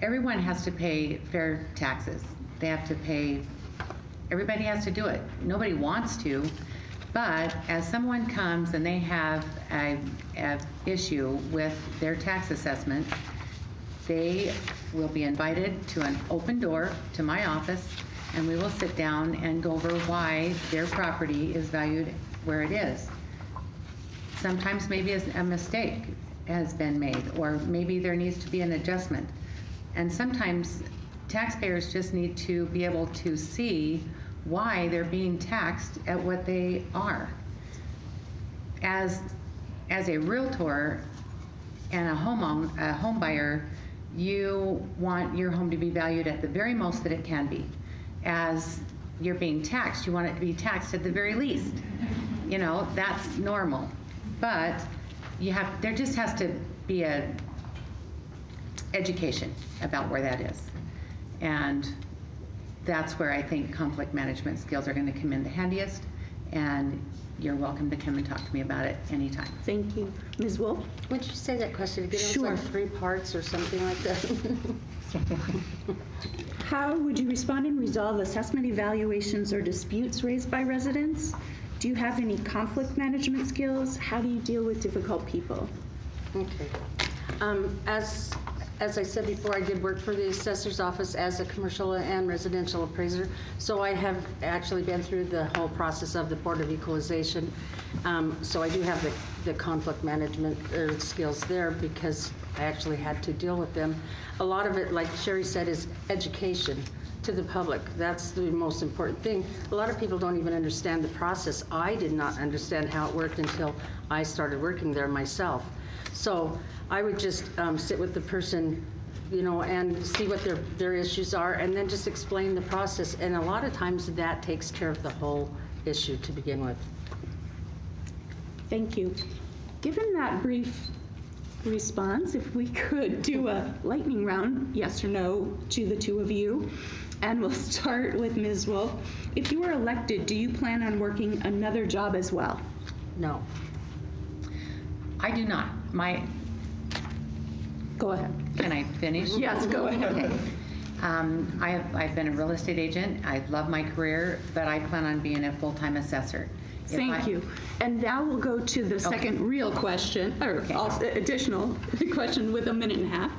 S7: Everyone has to pay fair taxes. They have to pay, everybody has to do it. Nobody wants to, but as someone comes and they have an issue with their tax assessment, they will be invited to an open door to my office, and we will sit down and go over why their property is valued where it is. Sometimes maybe a mistake has been made, or maybe there needs to be an adjustment. And sometimes taxpayers just need to be able to see why they're being taxed at what they are. As a realtor and a home buyer, you want your home to be valued at the very most that it can be. As you're being taxed, you want it to be taxed at the very least. You know, that's normal. But there just has to be a education about where that is. And that's where I think conflict management skills are going to come in the handiest, and you're welcome to come and talk to me about it anytime.
S2: Thank you. Ms. Wolf?
S8: Would you say that question again?
S2: Sure.
S8: It was like 3 parts or something like that.
S2: How would you respond and resolve assessment evaluations or disputes raised by residents? Do you have any conflict management skills? How do you deal with difficult people?
S8: Okay. As I said before, I did work for the assessor's office as a commercial and residential appraiser, so I have actually been through the whole process of the Board of Equalization. So I do have the conflict management skills there, because I actually had to deal with them. A lot of it, like Sherry said, is education to the public. That's the most important thing. A lot of people don't even understand the process. I did not understand how it worked until I started working there myself. So I would just sit with the person, you know, and see what their issues are, and then just explain the process. And a lot of times that takes care of the whole issue to begin with.
S2: Thank you. Given that brief response. If we could do a lightning round, yes or no, to the two of you. And we'll start with Ms. Wolf. If you were elected, do you plan on working another job as well?
S8: No.
S7: I do not.
S2: Go ahead.
S7: Can I finish?
S2: Yes, go ahead.
S7: Okay. I've been a real estate agent. I love my career, but I plan on being a full-time assessor.
S2: Thank you. And now we'll go to the second real question, or additional question with a minute and a half,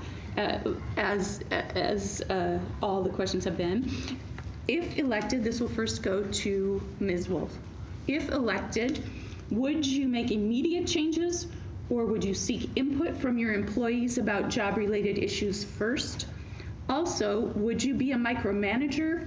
S2: as all the questions have been. If elected, this will first go to Ms. Wolf. If elected, would you make immediate changes, or would you seek input from your employees about job-related issues first? Also, would you be a micromanager,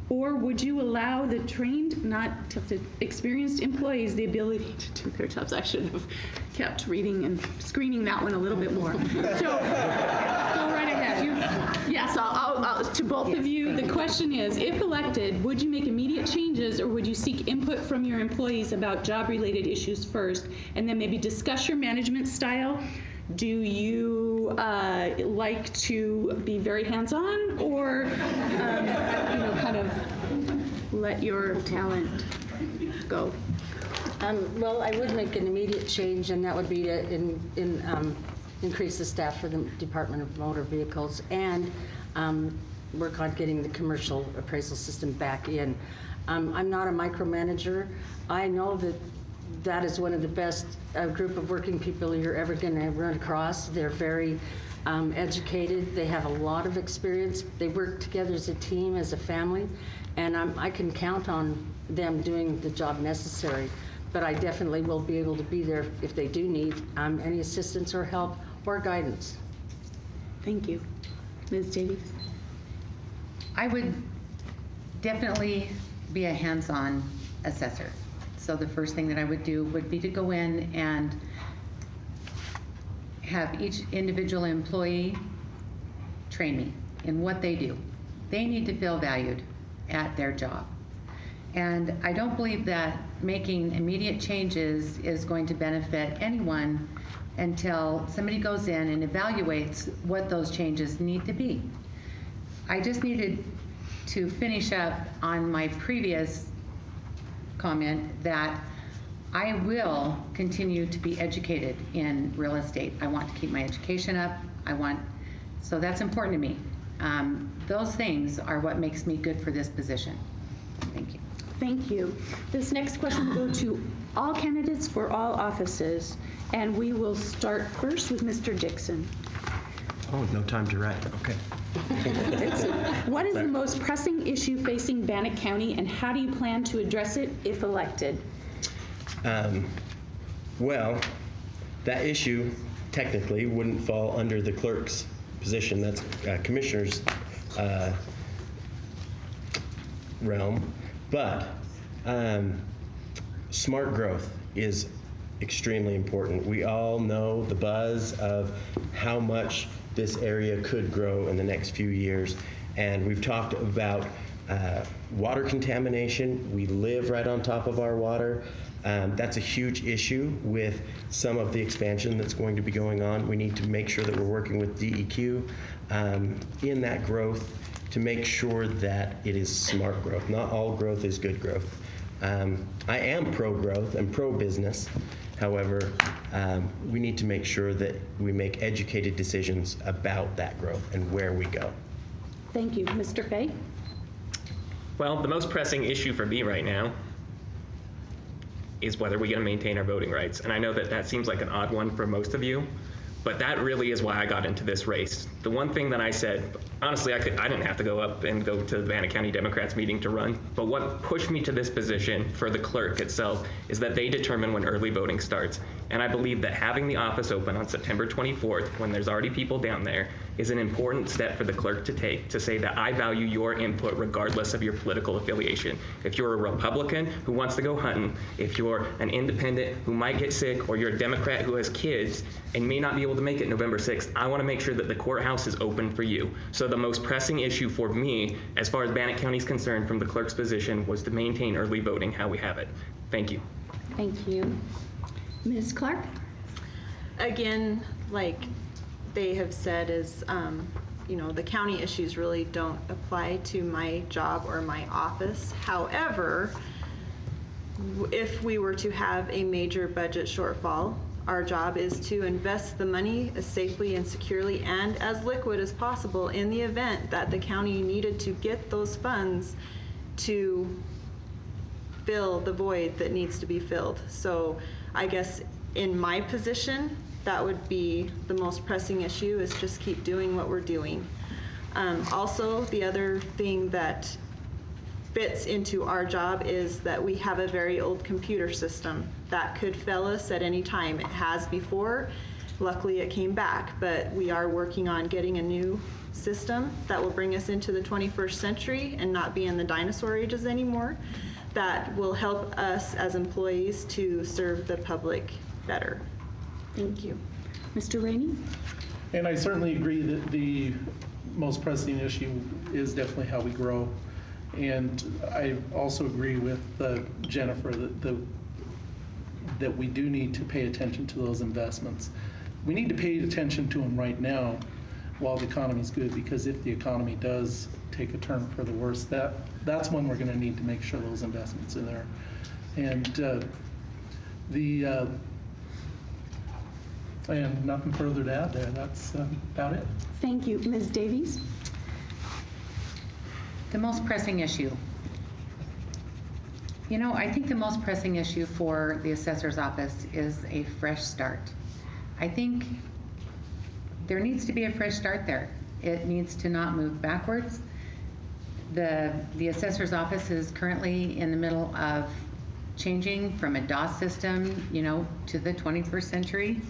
S2: or would you allow the trained, not the experienced employees the ability to do their jobs? I should have kept reading and screening that one a little bit more. So, go right ahead. Yes, I'll to both of you. The question is, if elected, would you make immediate changes, or would you seek input from your employees about job-related issues first, and then maybe discuss your management style? Do you like to be very hands-on, or kind of let your talent go?
S8: Well, I would make an immediate change, and that would be to increase the staff for the Department of Motor Vehicles and work on getting the commercial appraisal system back in. I'm not a micromanager. I know that is one of the best group of working people you're ever going to run across. They're very educated. They have a lot of experience. They work together as a team, as a family, and I can count on them doing the job necessary. But I definitely will be able to be there if they do need any assistance or help or guidance.
S2: Thank you. Ms. Davies?
S7: I would definitely be a hands-on assessor. So the first thing that I would do would be to go in and have each individual employee train me in what they do. They need to feel valued at their job. And I don't believe that making immediate changes is going to benefit anyone until somebody goes in and evaluates what those changes need to be. I just needed to finish up on my previous comment that I will continue to be educated in real estate. I want to keep my education up. So that's important to me. Those things are what makes me good for this position. Thank you.
S2: Thank you. This next question will go to all candidates for all offices, and we will start first with Mr. Dixon.
S9: Oh, no time to write. Okay.
S2: What is the most pressing issue facing Bannock County, and how do you plan to address it if elected?
S9: Well, that issue technically wouldn't fall under the clerk's position. That's commissioner's realm. But smart growth is extremely important. We all know the buzz of how much this area could grow in the next few years. And we've talked about water contamination. We live right on top of our water. That's a huge issue with some of the expansion that's going to be going on. We need to make sure that we're working with DEQ in that growth to make sure that it is smart growth. Not all growth is good growth. I am pro-growth and pro-business. However, we need to make sure that we make educated decisions about that growth and where we go.
S2: Thank you. Mr. Fay?
S10: Well, the most pressing issue for me right now is whether we're going to maintain our voting rights. And I know that that seems like an odd one for most of you, but that really is why I got into this race. The one thing that I said, honestly, I didn't have to go up and go to the Bannock County Democrats meeting to run, but what pushed me to this position for the clerk itself is that they determine when early voting starts. And I believe that having the office open on September 24th, when there's already people down there, is an important step for the clerk to take to say that I value your input regardless of your political affiliation. If you're a Republican who wants to go hunting, if you're an independent who might get sick, or you're a Democrat who has kids and may not be able to make it November 6th, I want to make sure that the courthouse is open for you. So the most pressing issue for me, as far as Bannock County is concerned from the clerk's position, was to maintain early voting how we have it. Thank you.
S2: Thank you. Ms. Clark?
S11: Again, like they have said, is, you know, the county issues really don't apply to my job or my office. However, if we were to have a major budget shortfall, our job is to invest the money as safely and securely and as liquid as possible in the event that the county needed to get those funds to fill the void that needs to be filled. So I guess in my position, that would be the most pressing issue, is just keep doing what we're doing. Also, the other thing that fits into our job is that we have a very old computer system that could fail us at any time. It has before. Luckily, it came back, but we are working on getting a new system that will bring us into the 21st century and not be in the dinosaur ages anymore. That will help us as employees to serve the public better.
S2: Thank you. Mr. Rainey?
S12: And I certainly agree that the most pressing issue is definitely how we grow. And I also agree with Jennifer that we do need to pay attention to those investments. We need to pay attention to them right now while the economy's good, because if the economy does take a turn for the worse, that's when we're going to need to make sure those investments are there. And and nothing further to add there. That's about it.
S2: Thank you. Ms. Davies?
S7: The most pressing issue. You know, I think the most pressing issue for the assessor's office is a fresh start. I think there needs to be a fresh start there. It needs to not move backwards. The assessor's office is currently in the middle of changing from a DOS system, you know, to the 21st century.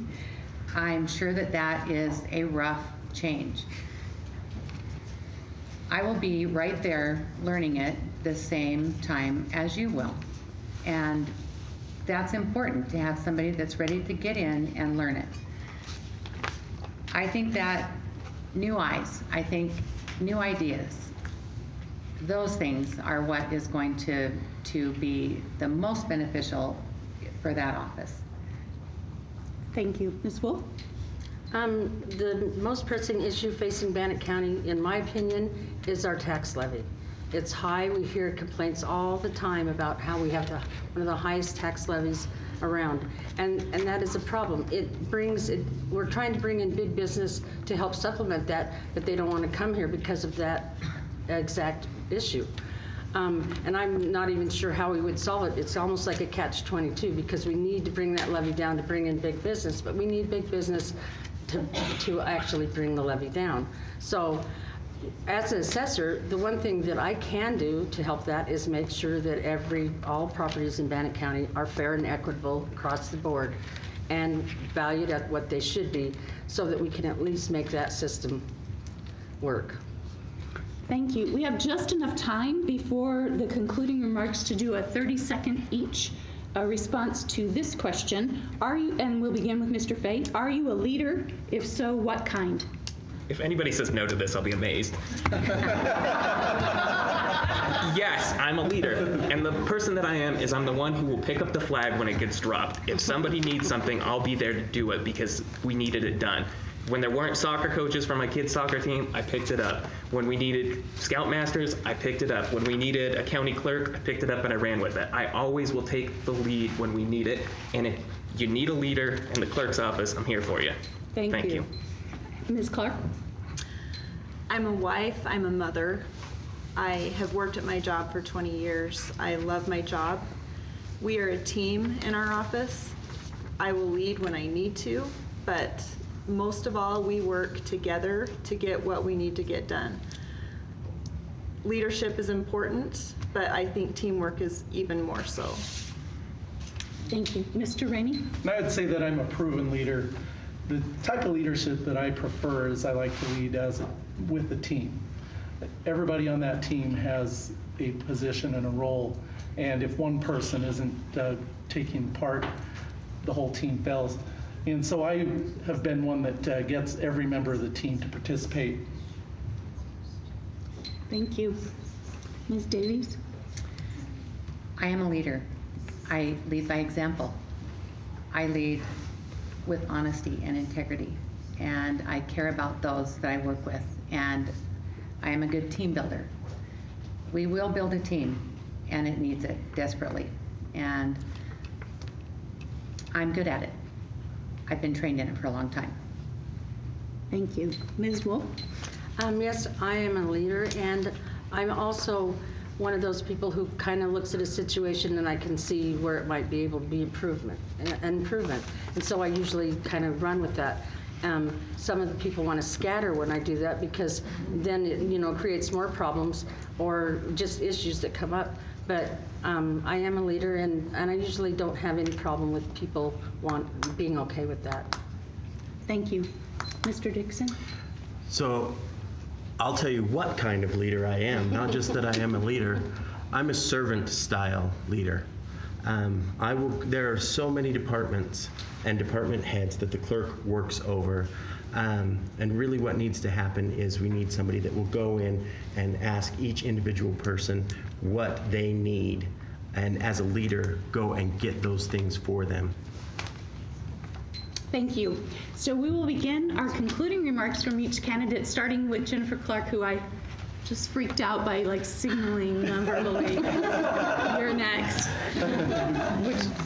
S7: I'm sure that that is a rough change. I will be right there learning it the same time as you will. And that's important, to have somebody that's ready to get in and learn it. I think that new eyes, I think new ideas, those things are what is going to be the most beneficial for that office.
S2: Thank you. Ms. Wolf?
S8: The most pressing issue facing Bannock County, in my opinion, is our tax levy. It's high. We hear complaints all the time about how we have one of the highest tax levies around, and that is a problem. We're trying to bring in big business to help supplement that, but they don't want to come here because of that exact issue. And I'm not even sure how we would solve it. It's almost like a catch-22, because we need to bring that levy down to bring in big business, but we need big business to actually bring the levy down. So as an assessor, the one thing that I can do to help that is make sure that all properties in Bannock County are fair and equitable across the board and valued at what they should be, so that we can at least make that system work.
S2: Thank you. We have just enough time before the concluding remarks to do a 30-second each response to this question. And we'll begin with Mr. Fay. Are you a leader? If so, what kind?
S10: If anybody says no to this, I'll be amazed. Yes, I'm a leader. And the person that I am is I'm the one who will pick up the flag when it gets dropped. If somebody needs something, I'll be there to do it because we needed it done. When there weren't soccer coaches for my kids' soccer team, I picked it up. When we needed scoutmasters, I picked it up. When we needed a county clerk, I picked it up and I ran with it. I always will take the lead when we need it. And if you need a leader in the clerk's office, I'm here for you.
S2: Thank you. Ms. Clark?
S11: I'm a wife, I'm a mother. I have worked at my job for 20 years. I love my job. We are a team in our office. I will lead when I need to, but most of all, we work together to get what we need to get done. Leadership is important, but I think teamwork is even more so.
S2: Thank you. Mr. Rainey?
S12: And I would say that I'm a proven leader. The type of leadership that I prefer is I like to lead with a team. Everybody on that team has a position and a role, and if one person isn't taking part, the whole team fails. And so I have been one that gets every member of the team to participate.
S2: Thank you. Ms. Davies?
S7: I am a leader. I lead by example. I lead with honesty and integrity. and I care about those that I work with, and I am a good team builder. We will build a team, and it needs it desperately, and I'm good at it. I've been trained in it for a long time.
S2: Thank you. Ms. Wolf?
S8: Yes, I am a leader, and I'm also one of those people who kind of looks at a situation and I can see where it might be able to be improvement. And so I usually kind of run with that. Some of the people want to scatter when I do that because then it, creates more problems or just issues that come up. But I am a leader, and I usually don't have any problem with people being okay with that.
S2: Thank you. Mr. Dixon?
S9: So I'll tell you what kind of leader I am, not just that I am a leader. I'm a servant-style leader. There are so many departments and department heads that the clerk works over. And really what needs to happen is we need somebody that will go in and ask each individual person what they need, and as a leader, go and get those things for them.
S2: Thank you. So we will begin our concluding remarks from each candidate, starting with Jennifer Clark, who I just freaked out by signaling verbally. You're next.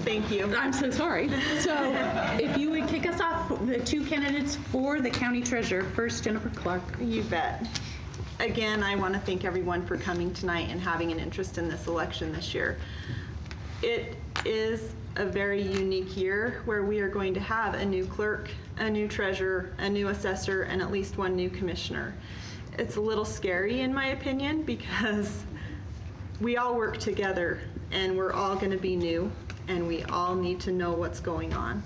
S11: Thank you.
S2: I'm so sorry. So if you would kick us off, the two candidates for the county treasurer. First, Jennifer Clark.
S11: You bet. Again, I want to thank everyone for coming tonight and having an interest in this election this year. It is a very unique year where we are going to have a new clerk, a new treasurer, a new assessor, and at least one new commissioner. It's a little scary in my opinion because we all work together and we're all going to be new and we all need to know what's going on.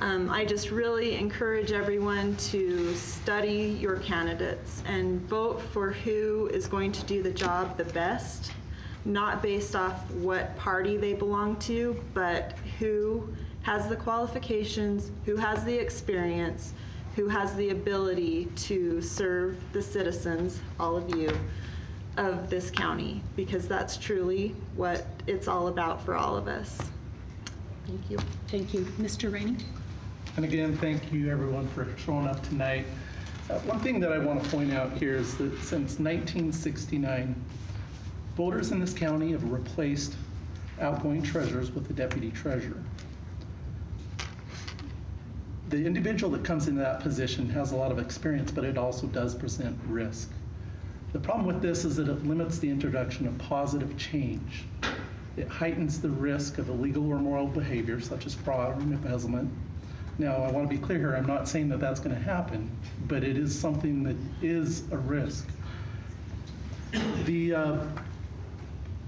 S11: I just really encourage everyone to study your candidates and vote for who is going to do the job the best, not based off what party they belong to, but who has the qualifications, who has the experience, who has the ability to serve the citizens, all of you, of this county, because that's truly what it's all about for all of us. Thank you.
S2: Thank you. Mr. Rainey?
S12: And again, thank you everyone for showing up tonight. One thing that I want to point out here is that since 1969, voters in this county have replaced outgoing treasurers with the deputy treasurer. The individual that comes into that position has a lot of experience, but it also does present risk. The problem with this is that it limits the introduction of positive change. It heightens the risk of illegal or immoral behavior, such as fraud or embezzlement. Now, I want to be clear here, I'm not saying that that's going to happen, but it is something that is a risk.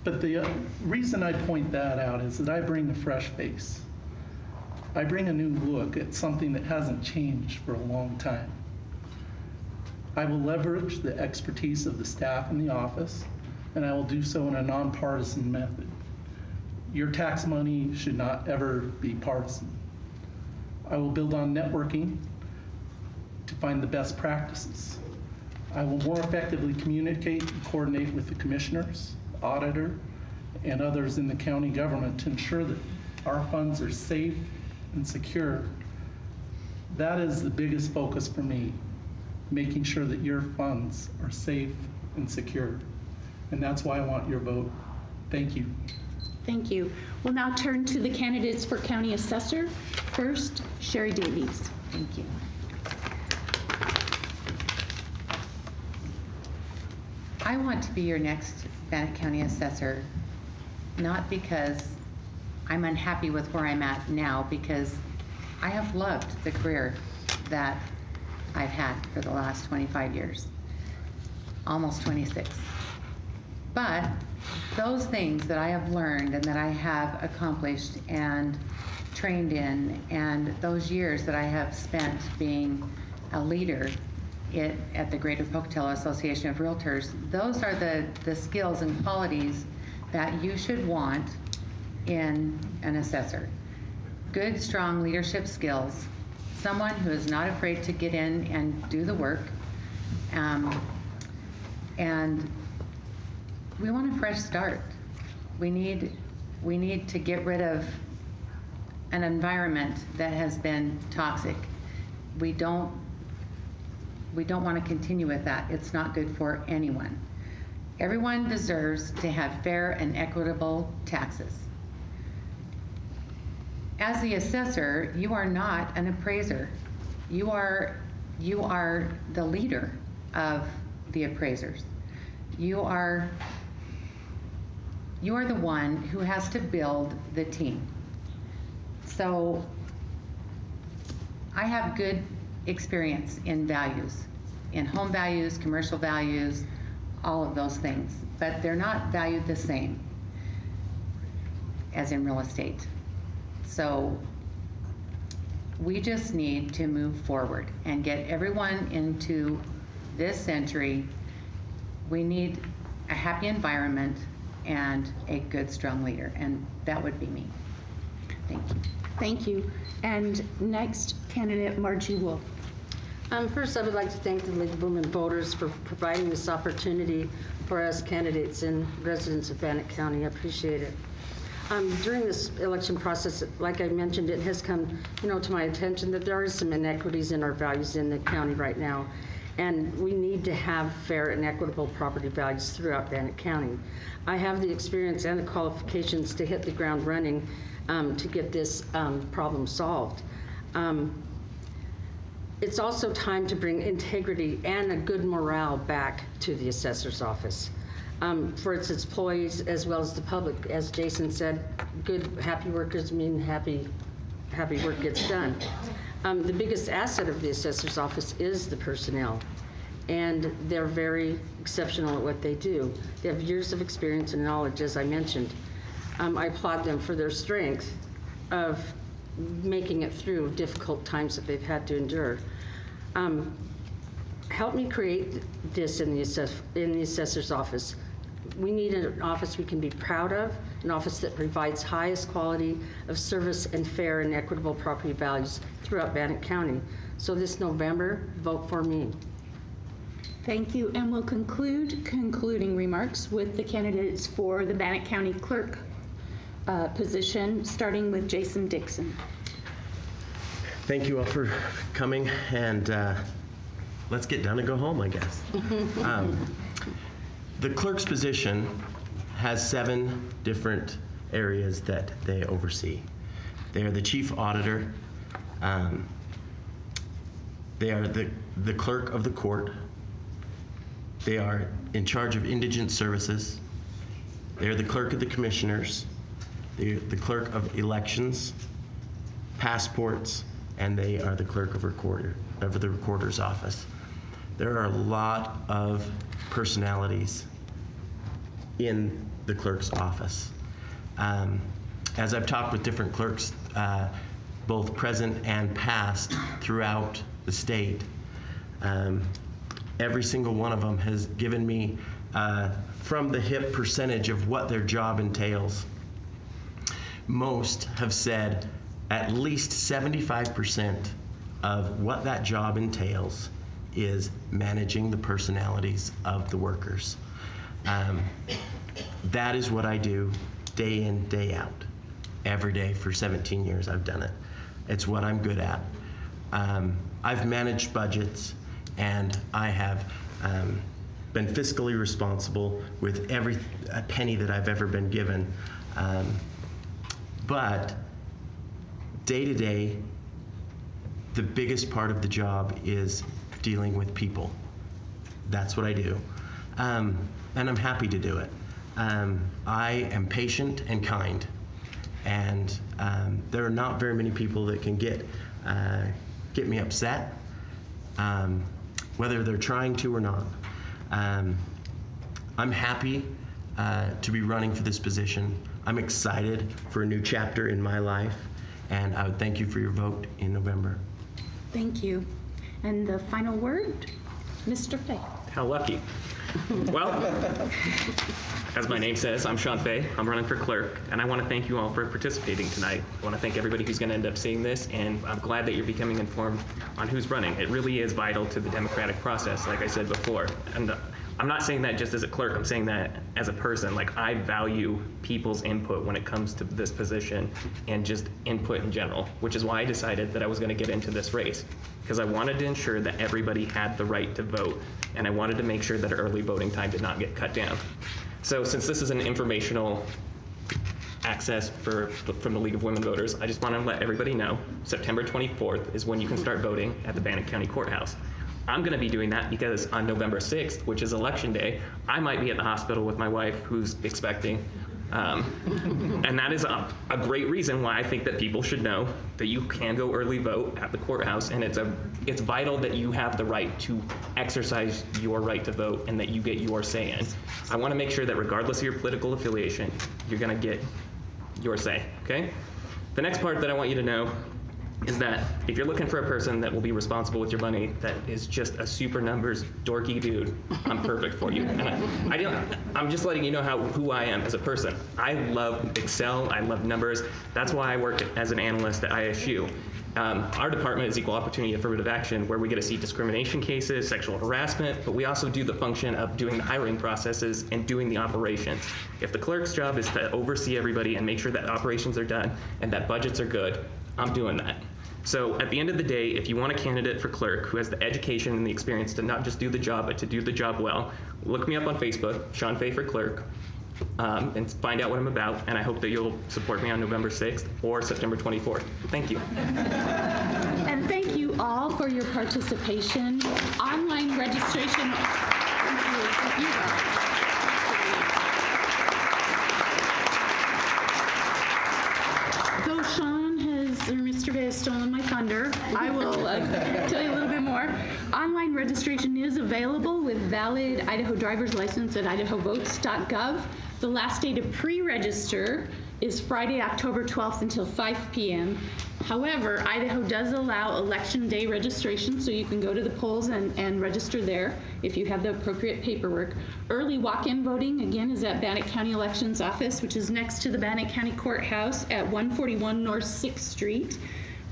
S12: But the reason I point that out is that I bring a fresh face. I bring a new look at something that hasn't changed for a long time. I will leverage the expertise of the staff in the office, and I will do so in a nonpartisan method. Your tax money should not ever be partisan. I will build on networking to find the best practices. I will more effectively communicate and coordinate with the commissioners, auditor, and others in the county government to ensure that our funds are safe and secure. That is the biggest focus for me, making sure that your funds are safe and secure. And that's why I want your vote. Thank you.
S2: Thank you. We'll now turn to the candidates for county assessor. First, Sherry Davies.
S7: Thank you. I want to be your next Bannock County assessor, not because I'm unhappy with where I'm at now, because I have loved the career that I've had for the last 25 years, almost 26. But those things that I have learned and that I have accomplished and trained in, and those years that I have spent being a leader at the Greater Pocatello Association of Realtors, those are the skills and qualities that you should want in an assessor. Good, strong leadership skills, someone who is not afraid to get in and do the work, and we want a fresh start. We need to get rid of an environment that has been toxic. We don't We don't want to continue with that. It's not good for anyone. Everyone deserves to have fair and equitable taxes. As the assessor, you are not an appraiser. You are the leader of the appraisers. You are the one who has to build the team. So I have good experience in values, in home values, commercial values, all of those things, but they're not valued the same as in real estate. So we just need to move forward and get everyone into this century. We need a happy environment and a good, strong leader, and that would be me. Thank you.
S2: Thank you. And next, candidate Margie Wolf.
S8: First, I would like to thank the League of Women Voters for providing this opportunity for us candidates and residents of Bannock County. I appreciate it. During this election process, like I mentioned, it has come, to my attention that there are some inequities in our values in the county right now, and we need to have fair and equitable property values throughout Bannock County. I have the experience and the qualifications to hit the ground running to get this problem solved. It's also time to bring integrity and a good morale back to the assessor's office. For its employees as well as the public. As Jason said, good, happy workers mean happy work gets done. The biggest asset of the assessor's office is the personnel, and they're very exceptional at what they do. They have years of experience and knowledge, as I mentioned. I applaud them for their strength of making it through difficult times that they've had to endure. Help me create this in the assessor's office. We need an office we can be proud of, an office that provides highest quality of service and fair and equitable property values throughout Bannock County. So this November, vote for me.
S2: Thank you. And we'll conclude concluding remarks with the candidates for the Bannock County Clerk position, starting with Jason Dixon.
S9: Thank you all for coming, and let's get done and go home, I guess. The clerk's position has 7 different areas that they oversee. They are the chief auditor. They are the clerk of the court. They are in charge of indigent services. They are the clerk of the commissioners. They are the clerk of elections, passports, and they are the clerk of the recorder's office. There are a lot of personalities in the clerk's office. As I've talked with different clerks, both present and past throughout the state, every single one of them has given me from the hip percentage of what their job entails. Most have said at least 75% of what that job entails is managing the personalities of the workers. That is what I do day in, day out. Every day for 17 years I've done it. It's what I'm good at. I've managed budgets, and I have been fiscally responsible with every penny that I've ever been given. But day to day, the biggest part of the job is dealing with people. That's what I do. And I'm happy to do it. I am patient and kind. And there are not very many people that can get me upset, whether they're trying to or not. I'm happy to be running for this position. I'm excited for a new chapter in my life, and I would thank you for your vote in November.
S2: Thank you. And the final word, Mr. Fay.
S10: How lucky. Well, as my name says, I'm Sean Fay. I'm running for clerk, and I want to thank you all for participating tonight. I want to thank everybody who's going to end up seeing this, and I'm glad that you're becoming informed on who's running. It really is vital to the democratic process, like I said before. And I'm not saying that just as a clerk, I'm saying that as a person. Like, I value people's input when it comes to this position and just input in general, which is why I decided that I was going to get into this race, because I wanted to ensure that everybody had the right to vote, and I wanted to make sure that early voting time did not get cut down. So since this is an informational access from the League of Women Voters, I just want to let everybody know September 24th is when you can start voting at the Bannock County Courthouse. I'm going to be doing that because on November 6th, which is election day, I might be at the hospital with my wife who's expecting. And that is a great reason why I think that people should know that you can go early vote at the courthouse, and it's vital that you have the right to exercise your right to vote and that you get your say in. I want to make sure that regardless of your political affiliation, you're going to get your say, okay? The next part that I want you to know is that if you're looking for a person that will be responsible with your money, that is just a super numbers dorky dude, I'm perfect for you. And I'm just letting you know who I am as a person. I love Excel, I love numbers. That's why I work as an analyst at ISU. Our department is Equal Opportunity Affirmative Action, where we get to see discrimination cases, sexual harassment, but we also do the function of doing the hiring processes and doing the operations. If the clerk's job is to oversee everybody and make sure that operations are done and that budgets are good, I'm doing that. So at the end of the day, if you want a candidate for clerk who has the education and the experience to not just do the job, but to do the job well, look me up on Facebook, Sean Fay for Clerk, and find out what I'm about. And I hope that you'll support me on November 6th or September 24th. Thank you.
S2: And thank you all for your participation. Online registration. Thank you guys. Though Sean or Mr. Bay has stolen my thunder, I will tell you a little bit more. Online registration is available with valid Idaho driver's license at idahovotes.gov. The last day to pre-register is Friday, October 12th until 5 p.m. However, Idaho does allow election day registration, so you can go to the polls and register there if you have the appropriate paperwork. Early walk-in voting, again, is at Bannock County Elections Office, which is next to the Bannock County Courthouse at 141 North 6th Street.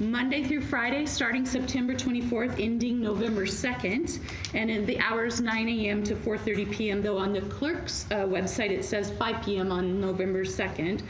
S2: Monday through Friday, starting September 24th, ending November 2nd, and in the hours 9 a.m. to 4:30 p.m., though on the clerk's website it says 5 p.m. on November 2nd.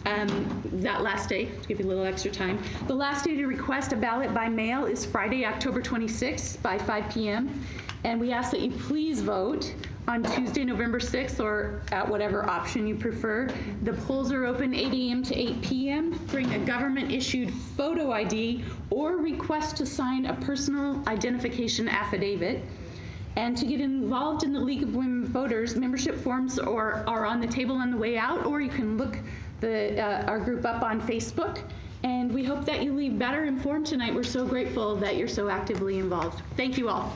S2: That last day, to give you a little extra time. The last day to request a ballot by mail is Friday, October 26th by 5 p.m. And we ask that you please vote on Tuesday, November 6th, or at whatever option you prefer. The polls are open 8 a.m. to 8 p.m. Bring a government-issued photo ID or request to sign a personal identification affidavit. And to get involved in the League of Women Voters, membership forms are on the table on the way out, or you can look our group up on Facebook. And we hope that you leave better informed tonight. We're so grateful that you're so actively involved. Thank you all.